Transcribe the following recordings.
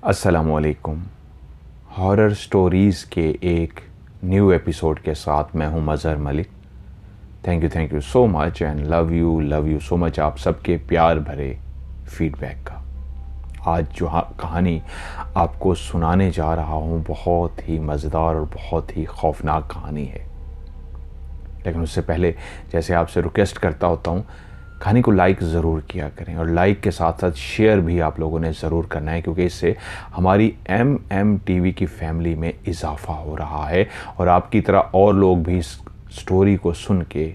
अस्सलामुअलैकुम। Horror stories के एक न्यू एपिसोड के साथ मैं हूं Mazhar Malik. Thank you so much and love you so much आप सबके प्यार भरे फीडबैक का। आज जो कहानी आपको सुनाने जा रहा हूं बहुत ही मज़ेदार और बहुत ही खौफनाक कहानी है। लेकिन उससे पहले जैसे आपसे रिक्वेस्ट करता होता हूं, कहानी को लाइक ज़रूर किया करें और लाइक के साथ साथ शेयर भी आप लोगों ने ज़रूर करना है, क्योंकि इससे हमारी MMTV की फैमिली में इजाफ़ा हो रहा है और आपकी तरह और लोग भी इस स्टोरी को सुन के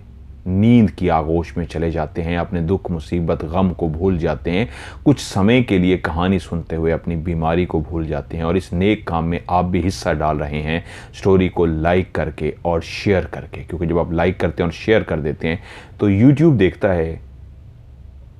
नींद की आगोश में चले जाते हैं, अपने दुख मुसीबत गम को भूल जाते हैं, कुछ समय के लिए कहानी सुनते हुए अपनी बीमारी को भूल जाते हैं। और इस नेक काम में आप भी हिस्सा डाल रहे हैं स्टोरी को लाइक करके और शेयर करके, क्योंकि जब आप लाइक करते हैं और शेयर कर देते हैं तो यूट्यूब देखता है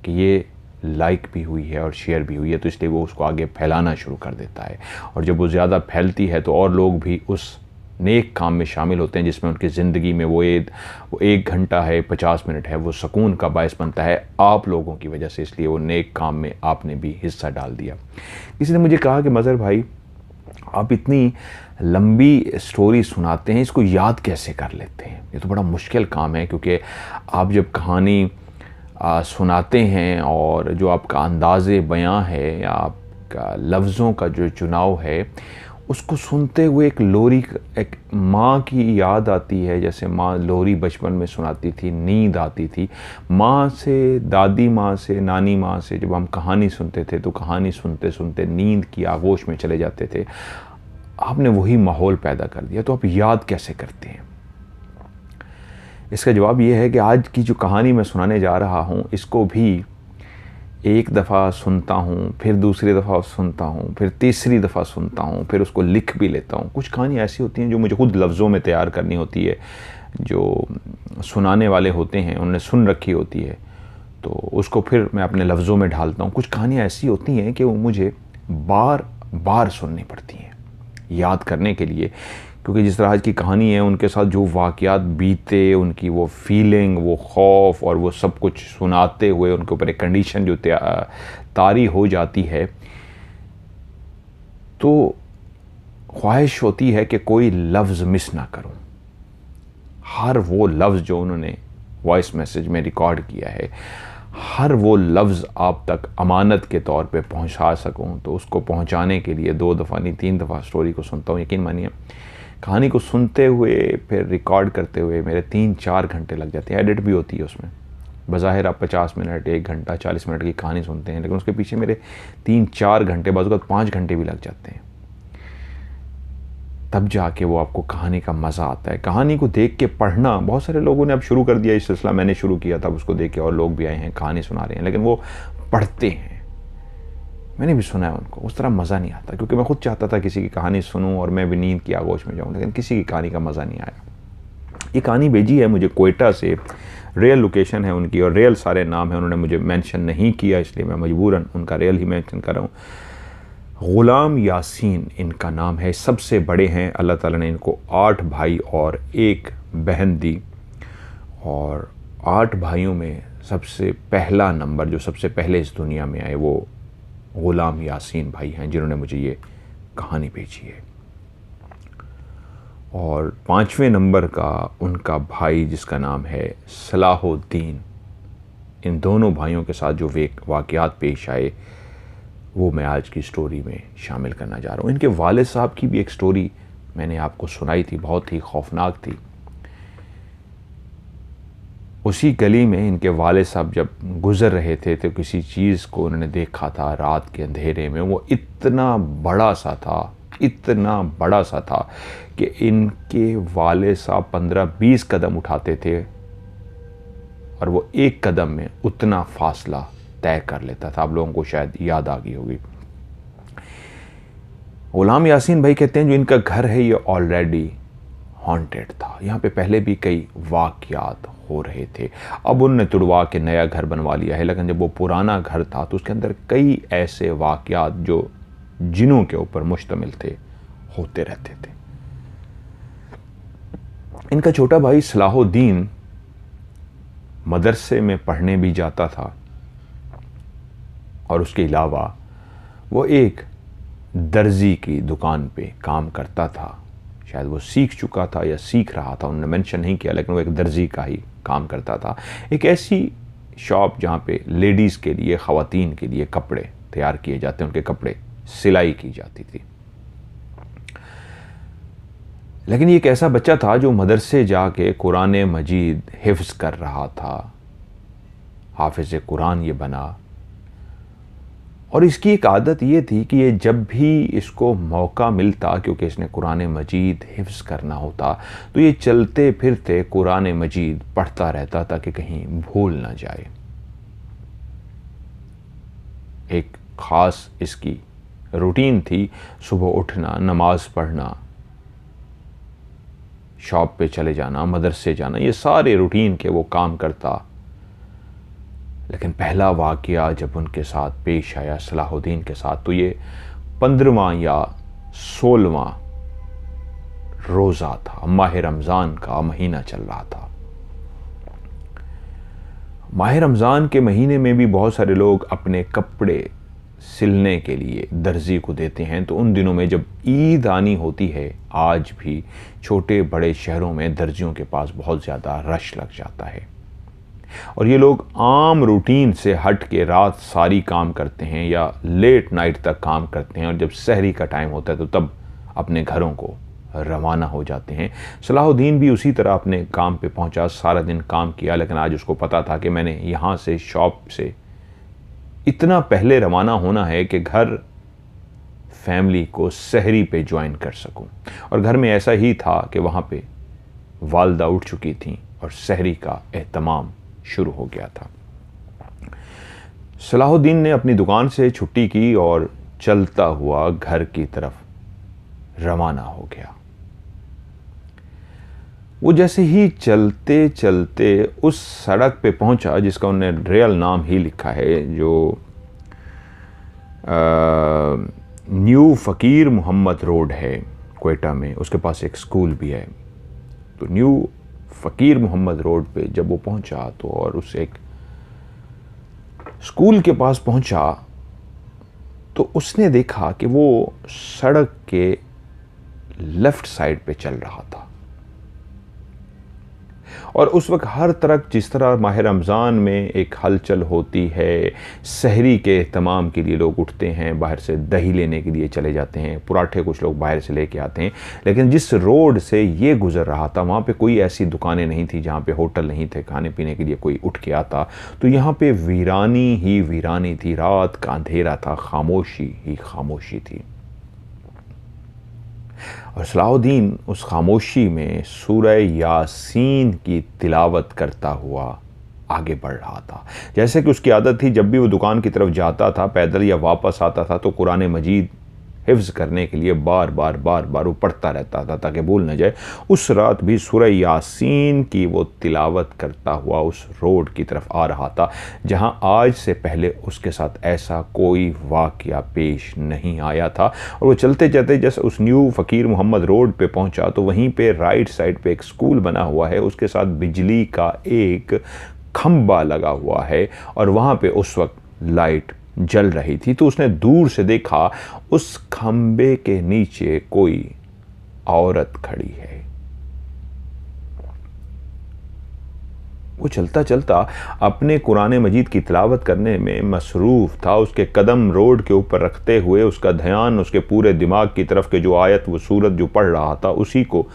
कि ये लाइक भी हुई है और शेयर भी हुई है, तो इसलिए वो उसको आगे फैलाना शुरू कर देता है। और जब वो ज़्यादा फैलती है तो और लोग भी उस नेक काम में शामिल होते हैं जिसमें उनकी ज़िंदगी में वो 1 घंटा है, 50 मिनट है, वो सुकून का बायस बनता है आप लोगों की वजह से। इसलिए वो नेक काम में आपने भी हिस्सा डाल दिया। किसी ने मुझे कहा कि मज़हर भाई, आप इतनी लंबी स्टोरी सुनाते हैं, इसको याद कैसे कर लेते हैं? ये तो बड़ा मुश्किल काम है, क्योंकि आप जब कहानी सुनाते हैं और जो आपका अंदाज़े बयां है या आपका लफ्ज़ों का जो चुनाव है, उसको सुनते हुए एक माँ की याद आती है। जैसे माँ लोरी बचपन में सुनाती थी, नींद आती थी। माँ से, दादी माँ से, नानी माँ से जब हम कहानी सुनते थे तो कहानी सुनते सुनते नींद की आगोश में चले जाते थे। आपने वही माहौल पैदा कर दिया, तो आप याद कैसे करते हैं? इसका जवाब ये है कि आज की जो कहानी मैं सुनाने जा रहा हूँ, इसको भी एक दफ़ा सुनता हूँ, फिर दूसरी दफ़ा सुनता हूँ, फिर तीसरी दफ़ा सुनता हूँ, फिर उसको लिख भी लेता हूँ। कुछ कहानी ऐसी होती हैं जो मुझे खुद लफ्ज़ों में तैयार करनी होती है, जो सुनाने वाले होते हैं उन्होंने सुन रखी होती है, तो उसको फिर मैं अपने लफ्ज़ों में ढालता हूँ। कुछ कहानियाँ ऐसी होती हैं कि वो मुझे बार बार सुननी पड़ती हैं याद करने के लिए, क्योंकि जिस तरह आज की कहानी है उनके साथ जो वाक़यात बीते, उनकी वो फीलिंग, वो खौफ और वो सब कुछ सुनाते हुए उनके ऊपर एक कंडीशन जो तारी हो जाती है, तो ख्वाहिश होती है कि कोई लफ्ज़ मिस ना करूं। हर वो लफ्ज़ जो उन्होंने वॉइस मैसेज में रिकॉर्ड किया है, हर वो लफ्ज़ आप तक अमानत के तौर पे पहुंचा सकूं, तो उसको पहुंचाने के लिए 2 दफ़ा नहीं 3 दफ़ा स्टोरी को सुनता हूं। यकीन मानिए, कहानी को सुनते हुए फिर रिकॉर्ड करते हुए मेरे 3-4 घंटे लग जाते हैं। एडिट भी होती है उसमें। बज़ाहिर आप 50 मिनट, 1 घंटा, 40 मिनट की कहानी सुनते हैं, लेकिन उसके पीछे मेरे 3-4 घंटे, बाज़ औक़ात 5 घंटे भी लग जाते हैं। तब जाके वो आपको कहानी का मज़ा आता है। कहानी को देख के पढ़ना बहुत सारे लोगों ने अब शुरू कर दिया, इस सिलसिला मैंने शुरू किया था, उसको देख के और लोग भी आए हैं, कहानी सुना रहे हैं, लेकिन वो पढ़ते हैं। मैंने भी सुना है उनको, उस तरह मज़ा नहीं आता, क्योंकि मैं खुद चाहता था किसी की कहानी सुनूं और मैं भी नींद की आगोश में जाऊं, लेकिन किसी की कहानी का मज़ा नहीं आया। ये कहानी भेजी है मुझे कोयटा से, रियल लोकेशन है उनकी और रियल सारे नाम हैं, उन्होंने मुझे मेंशन नहीं किया, इसलिए मैं मजबूरन उनका रियल ही मेंशन कर रहा हूँ। ग़ुलाम यासीन इनका नाम है। सबसे बड़े हैं, अल्लाह ताला ने इनको 8 भाई और 1 बहन दी, और 8 भाइयों में सबसे पहला नंबर, जो सबसे पहले इस दुनिया में आए, वो ग़ुलाम यासीन भाई हैं, जिन्होंने मुझे ये कहानी भेजी है। और 5वें नंबर का उनका भाई जिसका नाम है सलाहुद्दीन। इन दोनों भाइयों के साथ जो वाक़यात पेश आए वो मैं आज की स्टोरी में शामिल करना जा रहा हूँ। इनके वालिद साहब की भी एक स्टोरी मैंने आपको सुनाई थी, बहुत ही खौफनाक थी। उसी गली में इनके वालिद साहब जब गुज़र रहे थे तो किसी चीज़ को उन्होंने देखा था रात के अंधेरे में। वो इतना बड़ा सा था कि इनके वालिद साहब 15-20 कदम उठाते थे और वो 1 कदम में उतना फासला तय कर लेता था। आप लोगों को शायद याद आ गई होगी। ग़ुलाम यासीन भाई कहते हैं जो इनका घर है ये ऑलरेडी हॉन्टेड था। यहाँ पे पहले भी कई वाक़यात हो रहे थे। अब उन्होंने तुड़वा के नया घर बनवा लिया है, लेकिन जब वो पुराना घर था तो उसके अंदर कई ऐसे वाक़यात जो जिनों के ऊपर मुश्तमिल थे होते रहते थे। इनका छोटा भाई सलाहुद्दीन मदरसे में पढ़ने भी जाता था और उसके अलावा वो एक दर्जी की दुकान पे काम करता था। शायद वो सीख चुका था या सीख रहा था, उन्होंने मेंशन नहीं किया, लेकिन वो एक दर्जी का ही काम करता था। एक ऐसी शॉप जहाँ पे लेडीज़ के लिए, ख़वातीन के लिए कपड़े तैयार किए जाते हैं, उनके कपड़े सिलाई की जाती थी। लेकिन ये एक ऐसा बच्चा था जो मदरसे जाके कुरान मजीद हिफ्ज़ कर रहा था, हाफिज़ कुरान ये बना। और इसकी एक आदत ये थी कि ये जब भी इसको मौका मिलता, क्योंकि इसने कुरान मजीद हिफ्ज़ करना होता, तो ये चलते फिरते कुरान मजीद पढ़ता रहता ताकि कहीं भूल ना जाए। एक ख़ास इसकी रूटीन थी, सुबह उठना, नमाज पढ़ना, शॉप पे चले जाना, मदरसे जाना, ये सारे रूटीन के वो काम करता। लेकिन पहला वाक़या जब उनके साथ पेश आया सलाहुद्दीन के साथ, तो ये 15वां या 16वां रोज़ा था, माह रमज़ान का महीना चल रहा था। माह रमज़ान के महीने में भी बहुत सारे लोग अपने कपड़े सिलने के लिए दर्जी को देते हैं। तो उन दिनों में जब ईद आनी होती है, आज भी छोटे बड़े शहरों में दर्जियों के पास बहुत ज़्यादा रश लग जाता है और ये लोग आम रूटीन से हट के रात सारी काम करते हैं या लेट नाइट तक काम करते हैं, और जब सहरी का टाइम होता है तो तब अपने घरों को रवाना हो जाते हैं। सलाहुद्दीन भी उसी तरह अपने काम पे पहुंचा, सारा दिन काम किया, लेकिन आज उसको पता था कि मैंने यहाँ से शॉप से इतना पहले रवाना होना है कि घर फैमिली को सहरी पे ज्वाइन कर सकूं। और घर में ऐसा ही था कि वहाँ पे वालदा उठ चुकी थी और सहरी का एहतमाम शुरू हो गया था। सलाहुद्दीन ने अपनी दुकान से छुट्टी की और चलता हुआ घर की तरफ रवाना हो गया। वो जैसे ही चलते चलते उस सड़क पे पहुंचा जिसका उन्होंने रियल नाम ही लिखा है, जो न्यू फ़कीर मोहम्मद रोड है क्वेटा में, उसके पास एक स्कूल भी है। तो न्यू फ़कीर मोहम्मद रोड पे जब वो पहुंचा तो और उस एक स्कूल के पास पहुंचा तो उसने देखा कि वो सड़क के लेफ्ट साइड पे चल रहा था और उस वक्त हर तरफ जिस तरह माह रमज़ान में एक हलचल होती है, सहरी के एहतमाम के लिए लोग उठते हैं, बाहर से दही लेने के लिए चले जाते हैं, पराठे कुछ लोग बाहर से लेके आते हैं, लेकिन जिस रोड से ये गुज़र रहा था वहाँ पे कोई ऐसी दुकानें नहीं थी, जहाँ पे होटल नहीं थे खाने पीने के लिए कोई उठ के आता। तो यहाँ पे वीरानी ही वीरानी थी, रात का अंधेरा था, खामोशी ही खामोशी थी। और सलाहुद्दीन उस खामोशी में सूरह यासीन की तिलावत करता हुआ आगे बढ़ रहा था। जैसे कि उसकी आदत थी, जब भी वो दुकान की तरफ जाता था पैदल या वापस आता था तो कुरान मजीद हिफ्ज़ करने के लिए बार बार वो पढ़ता रहता था ताकि भूल न जाए। उस रात भी सूरह यासीन की वो तिलावत करता हुआ उस रोड की तरफ आ रहा था जहां आज से पहले उसके साथ ऐसा कोई वाक़या पेश नहीं आया था। और वो चलते चलते जैसे उस न्यू फ़कीर मोहम्मद रोड पे पहुंचा तो वहीं पे राइट साइड पे एक स्कूल बना हुआ है, उसके साथ बिजली का एक खंबा लगा हुआ है और वहाँ पे उस वक्त लाइट जल रही थी। तो उसने दूर से देखा उस खंबे के नीचे कोई औरत खड़ी है। वो चलता चलता अपने कुरान मजीद की तिलावत करने में मसरूफ़ था। उसके कदम रोड के ऊपर रखते हुए उसका ध्यान उसके पूरे दिमाग की तरफ के जो आयत वो सूरत जो पढ़ रहा था उसी को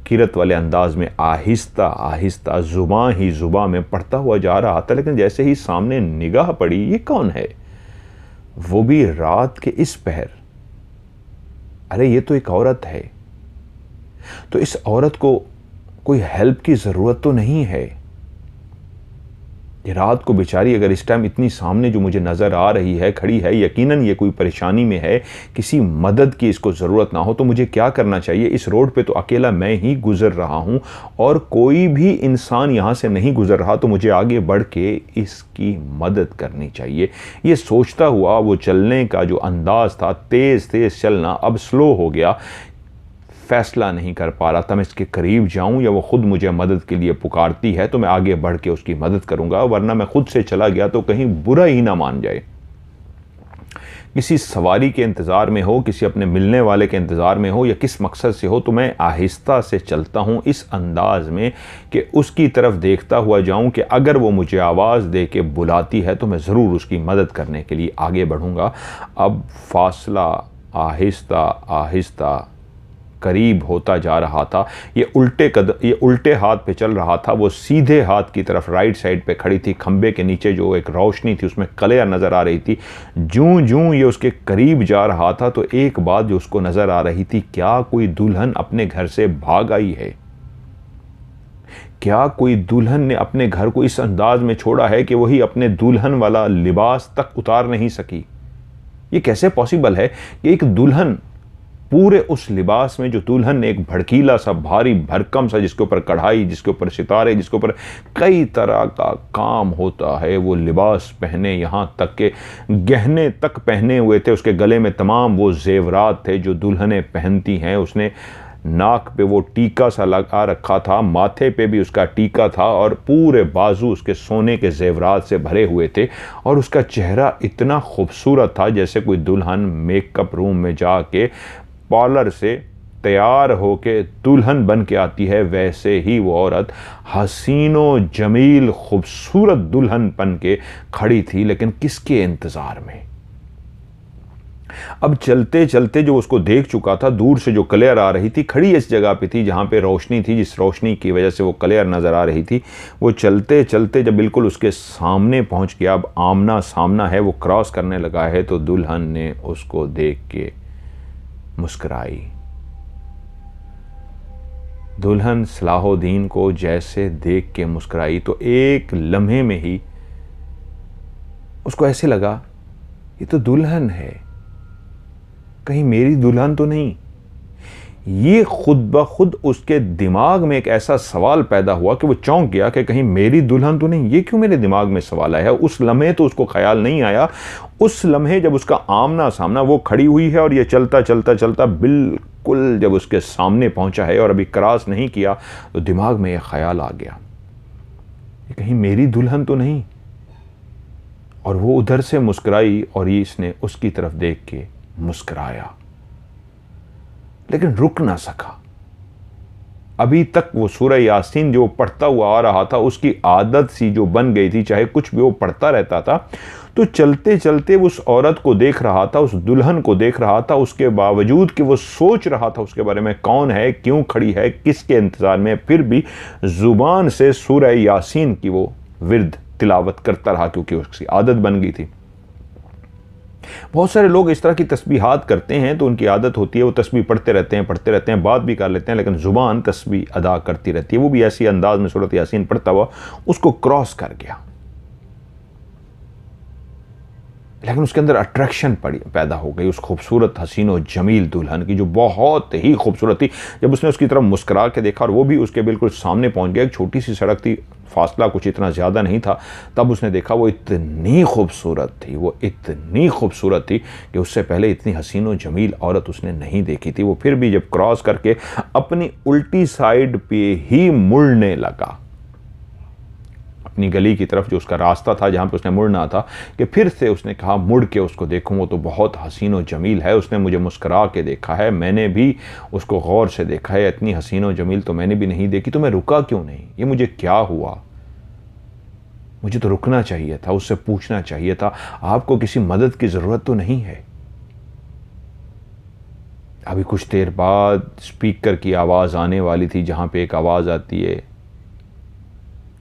किरत वाले अंदाज में आहिस्ता आहिस्ता ज़ुबां ही ज़ुबां में पढ़ता हुआ जा रहा था। लेकिन जैसे ही सामने निगाह पड़ी, ये कौन है, वो भी रात के इस पहर। अरे ये तो एक औरत है, तो इस औरत को कोई हेल्प की ज़रूरत तो नहीं है। ये रात को बेचारी अगर इस टाइम इतनी सामने जो मुझे नज़र आ रही है खड़ी है, यकीनन ये कोई परेशानी में है, किसी मदद की इसको ज़रूरत ना हो। तो मुझे क्या करना चाहिए? इस रोड पे तो अकेला मैं ही गुज़र रहा हूँ और कोई भी इंसान यहाँ से नहीं गुज़र रहा, तो मुझे आगे बढ़ के इसकी मदद करनी चाहिए। ये सोचता हुआ वो चलने का जो अंदाज़ था, तेज़ तेज़ चलना अब स्लो हो गया। फ़ैसला नहीं कर पा रहा था मैं इसके करीब जाऊं या वो ख़ुद मुझे मदद के लिए पुकारती है तो मैं आगे बढ़ के उसकी मदद करूंगा, वरना मैं ख़ुद से चला गया तो कहीं बुरा ही ना मान जाए। किसी सवारी के इंतज़ार में हो, किसी अपने मिलने वाले के इंतज़ार में हो या किस मकसद से हो, तो मैं आहिस्ता से चलता हूँ इस अंदाज़ में कि उसकी तरफ देखता हुआ जाऊँ कि अगर वो मुझे आवाज़ दे के बुलाती है तो मैं ज़रूर उसकी मदद करने के लिए आगे बढ़ूँगा। अब फासला आहिस्ता आहिस्ता करीब होता जा रहा था। ये उल्टे हाथ पे चल रहा था। वो सीधे हाथ की तरफ राइट साइड पे खड़ी थी। खंबे के नीचे जो एक रोशनी थी उसमें कलियां नज़र आ रही थी। जूं जूं ये उसके करीब जा रहा था तो एक बात जो उसको नज़र आ रही थी, क्या कोई दुल्हन अपने घर से भाग आई है? क्या कोई दुल्हन ने अपने घर को इस अंदाज में छोड़ा है कि वही अपने दुल्हन वाला लिबास तक उतार नहीं सकी? ये कैसे पॉसिबल है कि एक दुल्हन पूरे उस लिबास में, जो दुल्हन ने एक भड़कीला सा, भारी भरकम सा, जिसके ऊपर कढ़ाई, जिसके ऊपर सितारे, जिसके ऊपर कई तरह का काम होता है, वो लिबास पहने, यहाँ तक के गहने तक पहने हुए थे। उसके गले में तमाम वो जेवरात थे जो दुल्हनें पहनती हैं। उसने नाक पे वो टीका सा लगा रखा था, माथे पे भी उसका टीका था और पूरे बाजू उसके सोने के जेवरात से भरे हुए थे। और उसका चेहरा इतना खूबसूरत था जैसे कोई दुल्हन मेकअप रूम में जाके पार्लर से तैयार होके दुल्हन बन के आती है, वैसे ही वो औरत हसीनो जमील खूबसूरत दुल्हन बन के खड़ी थी। लेकिन किसके इंतज़ार में? अब चलते चलते जो उसको देख चुका था, दूर से जो क्लियर आ रही थी, खड़ी इस जगह पे थी जहाँ पे रोशनी थी, जिस रोशनी की वजह से वो क्लियर नज़र आ रही थी। वो चलते चलते जब बिल्कुल उसके सामने पहुँच गया, अब आमना सामना है, वो क्रॉस करने लगा है, तो दुल्हन ने उसको देख के मुस्कुराई। दुल्हन सलाहुद्दीन को जैसे देख के मुस्कुराई तो एक लम्हे में ही उसको ऐसे लगा, ये तो दुल्हन है, कहीं मेरी दुल्हन तो नहीं? ये खुद ब खुद उसके दिमाग में एक ऐसा सवाल पैदा हुआ कि वो चौंक गया कि कहीं मेरी दुल्हन तो नहीं। ये क्यों मेरे दिमाग में सवाल आया? उस लम्हे तो उसको ख्याल नहीं आया। उस लम्हे जब उसका आमना सामना, वो खड़ी हुई है और ये चलता चलता चलता बिल्कुल जब उसके सामने पहुंचा है और अभी क्रॉस नहीं किया, तो दिमाग में यह ख्याल आ गया, ये कहीं मेरी दुल्हन तो नहीं। और वो उधर से मुस्कुराई और ये इसने उसकी तरफ देख के मुस्कुराया, लेकिन रुक ना सका। अभी तक वो सूरह यासीन जो पढ़ता हुआ आ रहा था, उसकी आदत सी जो बन गई थी, चाहे कुछ भी वो पढ़ता रहता था, तो चलते चलते उस औरत को देख रहा था, उस दुल्हन को देख रहा था। उसके बावजूद कि वो सोच रहा था उसके बारे में, कौन है, क्यों खड़ी है, किसके इंतजार में, फिर भी जुबान से सूरह यासीन की वो विर्द तिलावत करता रहा, क्योंकि उसकी आदत बन गई थी। बहुत सारे लोग इस तरह की तस्बीहात करते हैं तो उनकी आदत होती है, वो तस्बीह पढ़ते रहते हैं, बात भी कर लेते हैं, लेकिन ज़ुबान तस्बीह अदा करती रहती है। वो भी ऐसी अंदाज में सूरत यासीन पढ़ता हुआ उसको क्रॉस कर गया, लेकिन उसके अंदर अट्रैक्शन पैदा हो गई उस खूबसूरत हसीन और जमील दुल्हन की, जो बहुत ही खूबसूरत थी। जब उसने उसकी तरफ मुस्कुरा के देखा और वो भी उसके बिल्कुल सामने पहुंच गया, एक छोटी सी सड़क थी, फासला कुछ इतना ज़्यादा नहीं था, तब उसने देखा वो इतनी खूबसूरत थी, वो इतनी खूबसूरत थी कि उससे पहले इतनी हसीन और जमील औरत उसने नहीं देखी थी। वो फिर भी जब क्रॉस करके अपनी उल्टी साइड पे ही मुड़ने लगा, अपनी गली की तरफ, जो उसका रास्ता था जहाँ पे उसने मुड़ना था, कि फिर से उसने कहा मुड़ के उसको देखूँ, वो तो बहुत हसीन और जमील है, उसने मुझे मुस्करा के देखा है, मैंने भी उसको गौर से देखा है, इतनी हसीन और जमील तो मैंने भी नहीं देखी, तो मैं रुका क्यों नहीं? ये मुझे क्या हुआ? मुझे तो रुकना चाहिए था, उससे पूछना चाहिए था, आपको किसी मदद की ज़रूरत तो नहीं है? अभी कुछ देर बाद स्पीकर की आवाज़ आने वाली थी, जहाँ पे एक आवाज़ आती है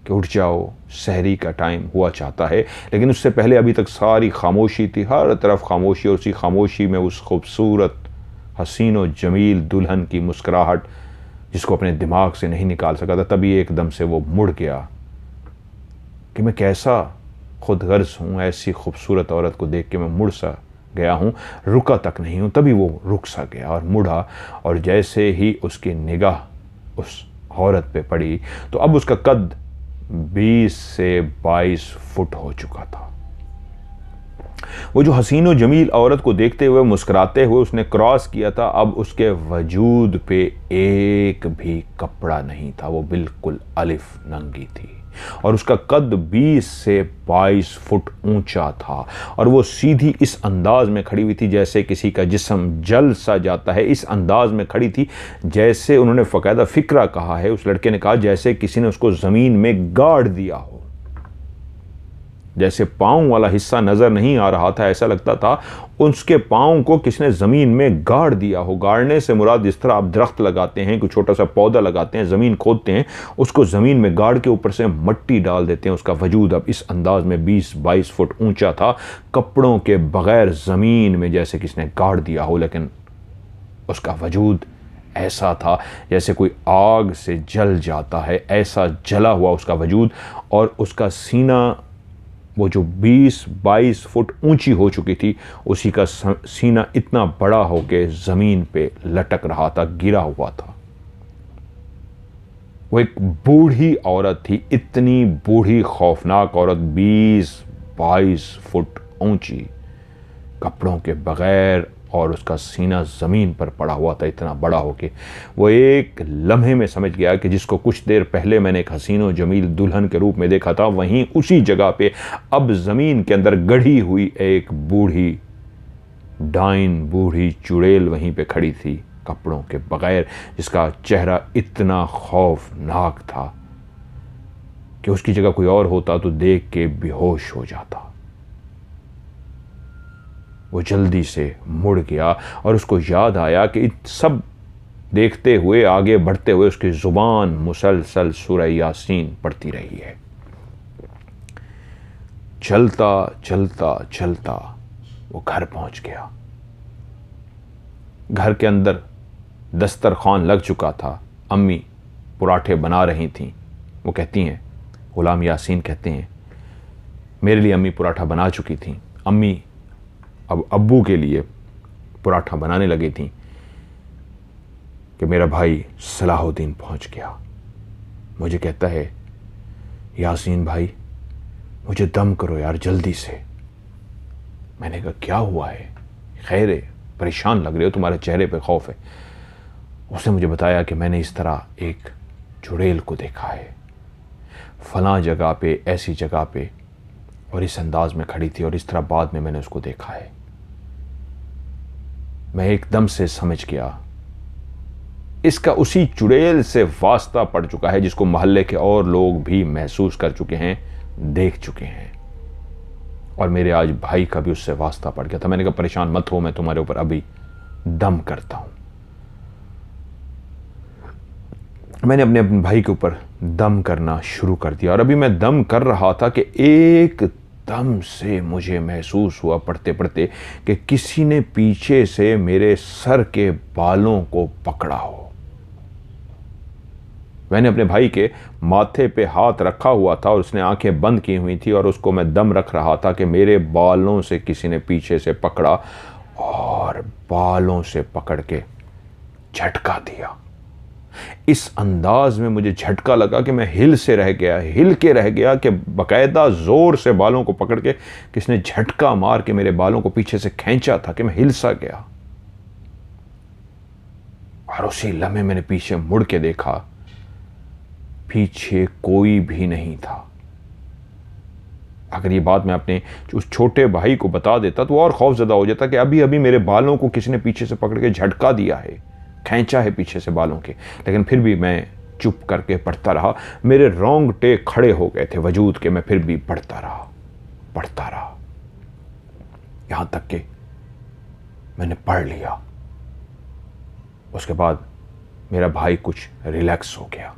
कि उठ जाओ, सहरी का टाइम हुआ चाहता है। लेकिन उससे पहले अभी तक सारी खामोशी थी, हर तरफ खामोशी, और उसी खामोशी में उस खूबसूरत हसीन और जमील दुल्हन की मुस्कुराहट, जिसको अपने दिमाग से नहीं निकाल सका था, तभी एकदम से वो मुड़ गया कि मैं कैसा खुदगर्ज हूँ, ऐसी खूबसूरत औरत को देख के मैं मुड़ सा गया हूँ, रुका तक नहीं हूँ। तभी वो रुक सा गया और मुड़ा, और जैसे ही उसकी निगाह उस औरत पे पड़ी तो अब उसका कद 20 से 22 फुट हो चुका था। वो जो हसीन और जमील औरत को देखते हुए मुस्कुराते हुए उसने क्रॉस किया था, अब उसके वजूद पे एक भी कपड़ा नहीं था, वो बिल्कुल अलिफ नंगी थी। और उसका कद 20 से 22 फुट ऊंचा था और वो सीधी इस अंदाज में खड़ी हुई थी जैसे किसी का जिस्म जल सा जाता है। इस अंदाज में खड़ी थी जैसे, उन्होंने फ़कायदा फ़िक्रा कहा है, उस लड़के ने कहा जैसे किसी ने उसको ज़मीन में गाड़ दिया हो। जैसे पाँव वाला हिस्सा नज़र नहीं आ रहा था, ऐसा लगता था उसके पाँव को किसने ज़मीन में गाड़ दिया हो। गाड़ने से मुराद, जिस तरह आप दरख्त लगाते हैं, कोई छोटा सा पौधा लगाते हैं, ज़मीन खोदते हैं, उसको ज़मीन में गाड़ के ऊपर से मट्टी डाल देते हैं। उसका वजूद अब इस अंदाज में 20-22 फुट ऊंचा था, कपड़ों के बग़ैर ज़मीन में जैसे किसने गाड़ दिया हो, लेकिन उसका वजूद ऐसा था जैसे कोई आग से जल जाता है, ऐसा जला हुआ उसका वजूद। और उसका सीना, वो जो 20-22 फुट ऊंची हो चुकी थी, उसी का सीना इतना बड़ा हो के ज़मीन पे लटक रहा था, गिरा हुआ था। वो एक बूढ़ी औरत थी, इतनी बूढ़ी खौफनाक औरत, 20-22 फुट ऊंची, कपड़ों के बग़ैर, और उसका सीना ज़मीन पर पड़ा हुआ था इतना बड़ा होके। वो एक लम्हे में समझ गया कि जिसको कुछ देर पहले मैंने एक हसीन व जमील दुल्हन के रूप में देखा था, वहीं उसी जगह पे अब ज़मीन के अंदर गढ़ी हुई एक बूढ़ी डाइन, बूढ़ी चुड़ैल वहीं पे खड़ी थी, कपड़ों के बग़ैर, जिसका चेहरा इतना खौफनाक था कि उसकी जगह कोई और होता तो देख के बेहोश हो जाता। वो जल्दी से मुड़ गया और उसको याद आया कि सब देखते हुए, आगे बढ़ते हुए, उसकी ज़ुबान मुसलसल सूरह यासीन पढ़ती रही है। चलता चलता चलता वो घर पहुंच गया। घर के अंदर दस्तरखान लग चुका था, अम्मी पराठे बना रही थीं। वो कहती हैं, गुलाम यासीन कहते हैं, मेरे लिए अम्मी पराठा बना चुकी थीं। अम्मी अब अब्बू के लिए पराठा बनाने लगी थी कि मेरा भाई सलाहुद्दीन पहुंच गया। मुझे कहता है, यासीन भाई मुझे दम करो यार जल्दी से। मैंने कहा क्या हुआ है, खैर है, परेशान लग रहे हो, तुम्हारे चेहरे पे खौफ है। उसने मुझे बताया कि मैंने इस तरह एक चुड़ैल को देखा है, फलां जगह पे, ऐसी जगह पे, और इस अंदाज में खड़ी थी, और इस तरह बाद में मैंने उसको देखा है। मैं एकदम से समझ गया इसका उसी चुड़ैल से वास्ता पड़ चुका है जिसको मोहल्ले के और लोग भी महसूस कर चुके हैं, देख चुके हैं, और मेरे आज भाई का भी उससे वास्ता पड़ गया था। मैंने कहा परेशान मत हो, मैं तुम्हारे ऊपर अभी दम करता हूं। मैंने अपने भाई के ऊपर दम करना शुरू कर दिया, और अभी मैं दम कर रहा था कि एक दम से मुझे महसूस हुआ पढ़ते पढ़ते कि किसी ने पीछे से मेरे सर के बालों को पकड़ा हो। मैंने अपने भाई के माथे पे हाथ रखा हुआ था और उसने आंखें बंद की हुई थी, और उसको मैं दम रख रहा था कि मेरे बालों से किसी ने पीछे से पकड़ा और बालों से पकड़ के झटका दिया। इस अंदाज में मुझे झटका लगा कि मैं हिल के रह गया कि बाकायदा जोर से बालों को पकड़ के किसने झटका मार के मेरे बालों को पीछे से खींचा था कि मैं हिल सा गया। और उसी लम्हे मैंने पीछे मुड़ के देखा, पीछे कोई भी नहीं था। अगर ये बात मैं अपने उस छोटे भाई को बता देता तो और खौफजदा हो जाता कि अभी अभी मेरे बालों को किसी ने पीछे से पकड़ के झटका दिया है, खींचा है पीछे से बालों के। लेकिन फिर भी मैं चुप करके पढ़ता रहा। मेरे रोंगटे खड़े हो गए थे वजूद के, मैं फिर भी पढ़ता रहा यहां तक कि मैंने पढ़ लिया। उसके बाद मेरा भाई कुछ रिलैक्स हो गया,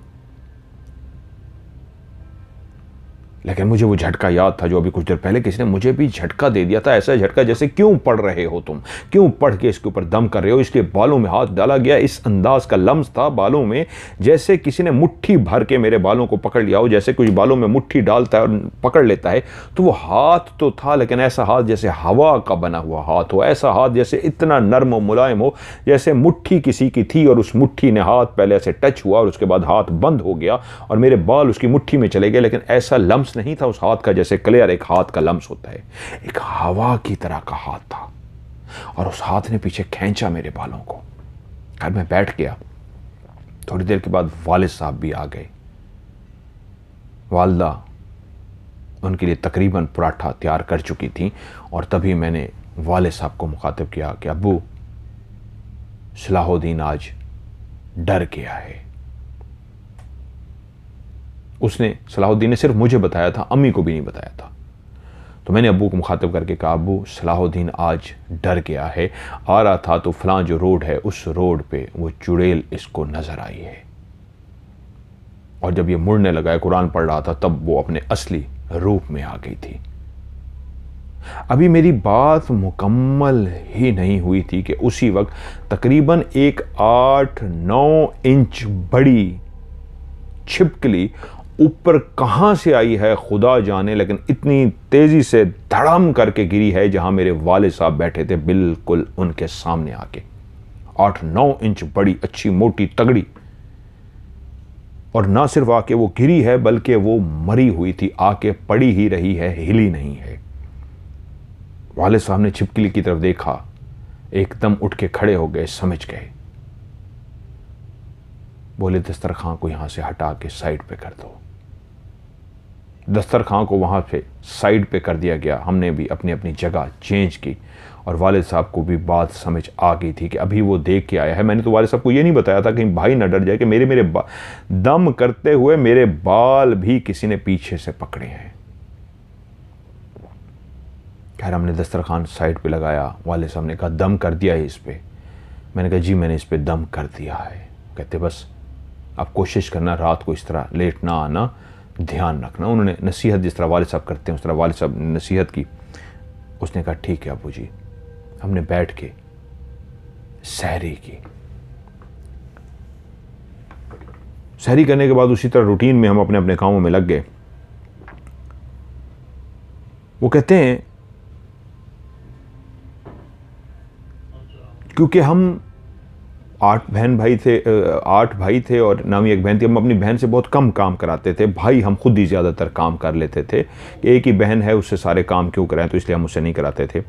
लेकिन मुझे वो झटका याद था जो अभी कुछ देर पहले किसी ने मुझे भी झटका दे दिया था। ऐसा झटका जैसे क्यों पढ़ रहे हो तुम, क्यों पढ़ के इसके ऊपर दम कर रहे हो। इसके बालों में हाथ डाला गया, इस अंदाज का लम्स था बालों में जैसे किसी ने मुट्ठी भर के मेरे बालों को पकड़ लिया हो। जैसे कुछ बालों में मुट्ठी डालता है और पकड़ लेता है, तो वो हाथ तो था, लेकिन ऐसा हाथ जैसे हवा का बना हुआ हाथ हो, ऐसा हाथ जैसे इतना नर्म और मुलायम हो जैसे मुट्ठी किसी की थी और उस मुट्ठी ने हाथ पहले ऐसे टच हुआ और उसके बाद हाथ बंद हो गया और मेरे बाल उसकी मुट्ठी में चले गए। लेकिन ऐसा लम्स नहीं था उस हाथ का जैसे क्लियर एक हाथ का लम्स होता है, एक हवा की तरह का हाथ था, और उस हाथ ने पीछे खींचा मेरे बालों को। घर में बैठ गया। थोड़ी देर के बाद वालिद साहब भी आ गए। वालदा उनके लिए तकरीबन पराठा तैयार कर चुकी थी और तभी मैंने वाले साहब को मुखातिब किया कि अब्बू, सलाहुद्दीन आज डर गया है। उसने, सलाहुद्दीन ने सिर्फ मुझे बताया था, अम्मी को भी नहीं बताया था। तो मैंने अब्बू को मुखातिब करके कहा, अब्बू सलाहुद्दीन आज डर गया है, आ रहा था तो फलां जो रोड है उस रोड पे वो चुड़ैल इसको नजर आई है, और जब ये मुड़ने लगा है, कुरान पढ़ रहा था, तब वो अपने असली रूप में आ गई थी। अभी मेरी बात मुकम्मल ही नहीं हुई थी कि उसी वक्त तकरीबन एक 8-9 इंच बड़ी छिपकली ऊपर कहां से आई है खुदा जाने, लेकिन इतनी तेजी से धड़ाम करके गिरी है जहां मेरे वाले साहब बैठे थे, बिल्कुल उनके सामने आके। 8-9 इंच बड़ी, अच्छी मोटी तगड़ी, और ना सिर्फ आके वो गिरी है बल्कि वो मरी हुई थी, आके पड़ी ही रही है, हिली नहीं है। वाले साहब ने छिपकली की तरफ देखा, एकदम उठ के खड़े हो गए, समझ गए। बोले दस्तरखान को यहां से हटा के साइड पे कर दो। दस्तरखान को वहां पे साइड पे कर दिया गया। हमने भी अपनी अपनी जगह चेंज की और वाले साहब को भी बात समझ आ गई थी कि अभी वो देख के आया है। मैंने तो वाले साहब को ये नहीं बताया था कहीं भाई न डर जाए कि मेरे दम करते हुए मेरे बाल भी किसी ने पीछे से पकड़े हैं। खैर हमने दस्तरखान साइड पे लगाया। वाले साहब ने कहा दम कर दिया है इस पे। मैंने कहा जी मैंने इस पे दम कर दिया है। कहते बस आप कोशिश करना रात को इस तरह लेट ना आना, ध्यान रखना। उन्होंने नसीहत जिस तरह वाले साहब करते हैं उस तरह वाले साहब ने नसीहत की। उसने कहा ठीक है अबू जी। हमने बैठ के सहरी की। सहरी करने के बाद उसी तरह रूटीन में हम अपने अपने कामों में लग गए। वो कहते हैं क्योंकि हम 8 भाई थे और नामी एक बहन थी। हम अपनी बहन से बहुत कम काम कराते थे। भाई हम खुद ही ज़्यादातर काम कर लेते थे। एक ही बहन है, उससे सारे काम क्यों कराएं, तो इसलिए हम उससे नहीं कराते थे।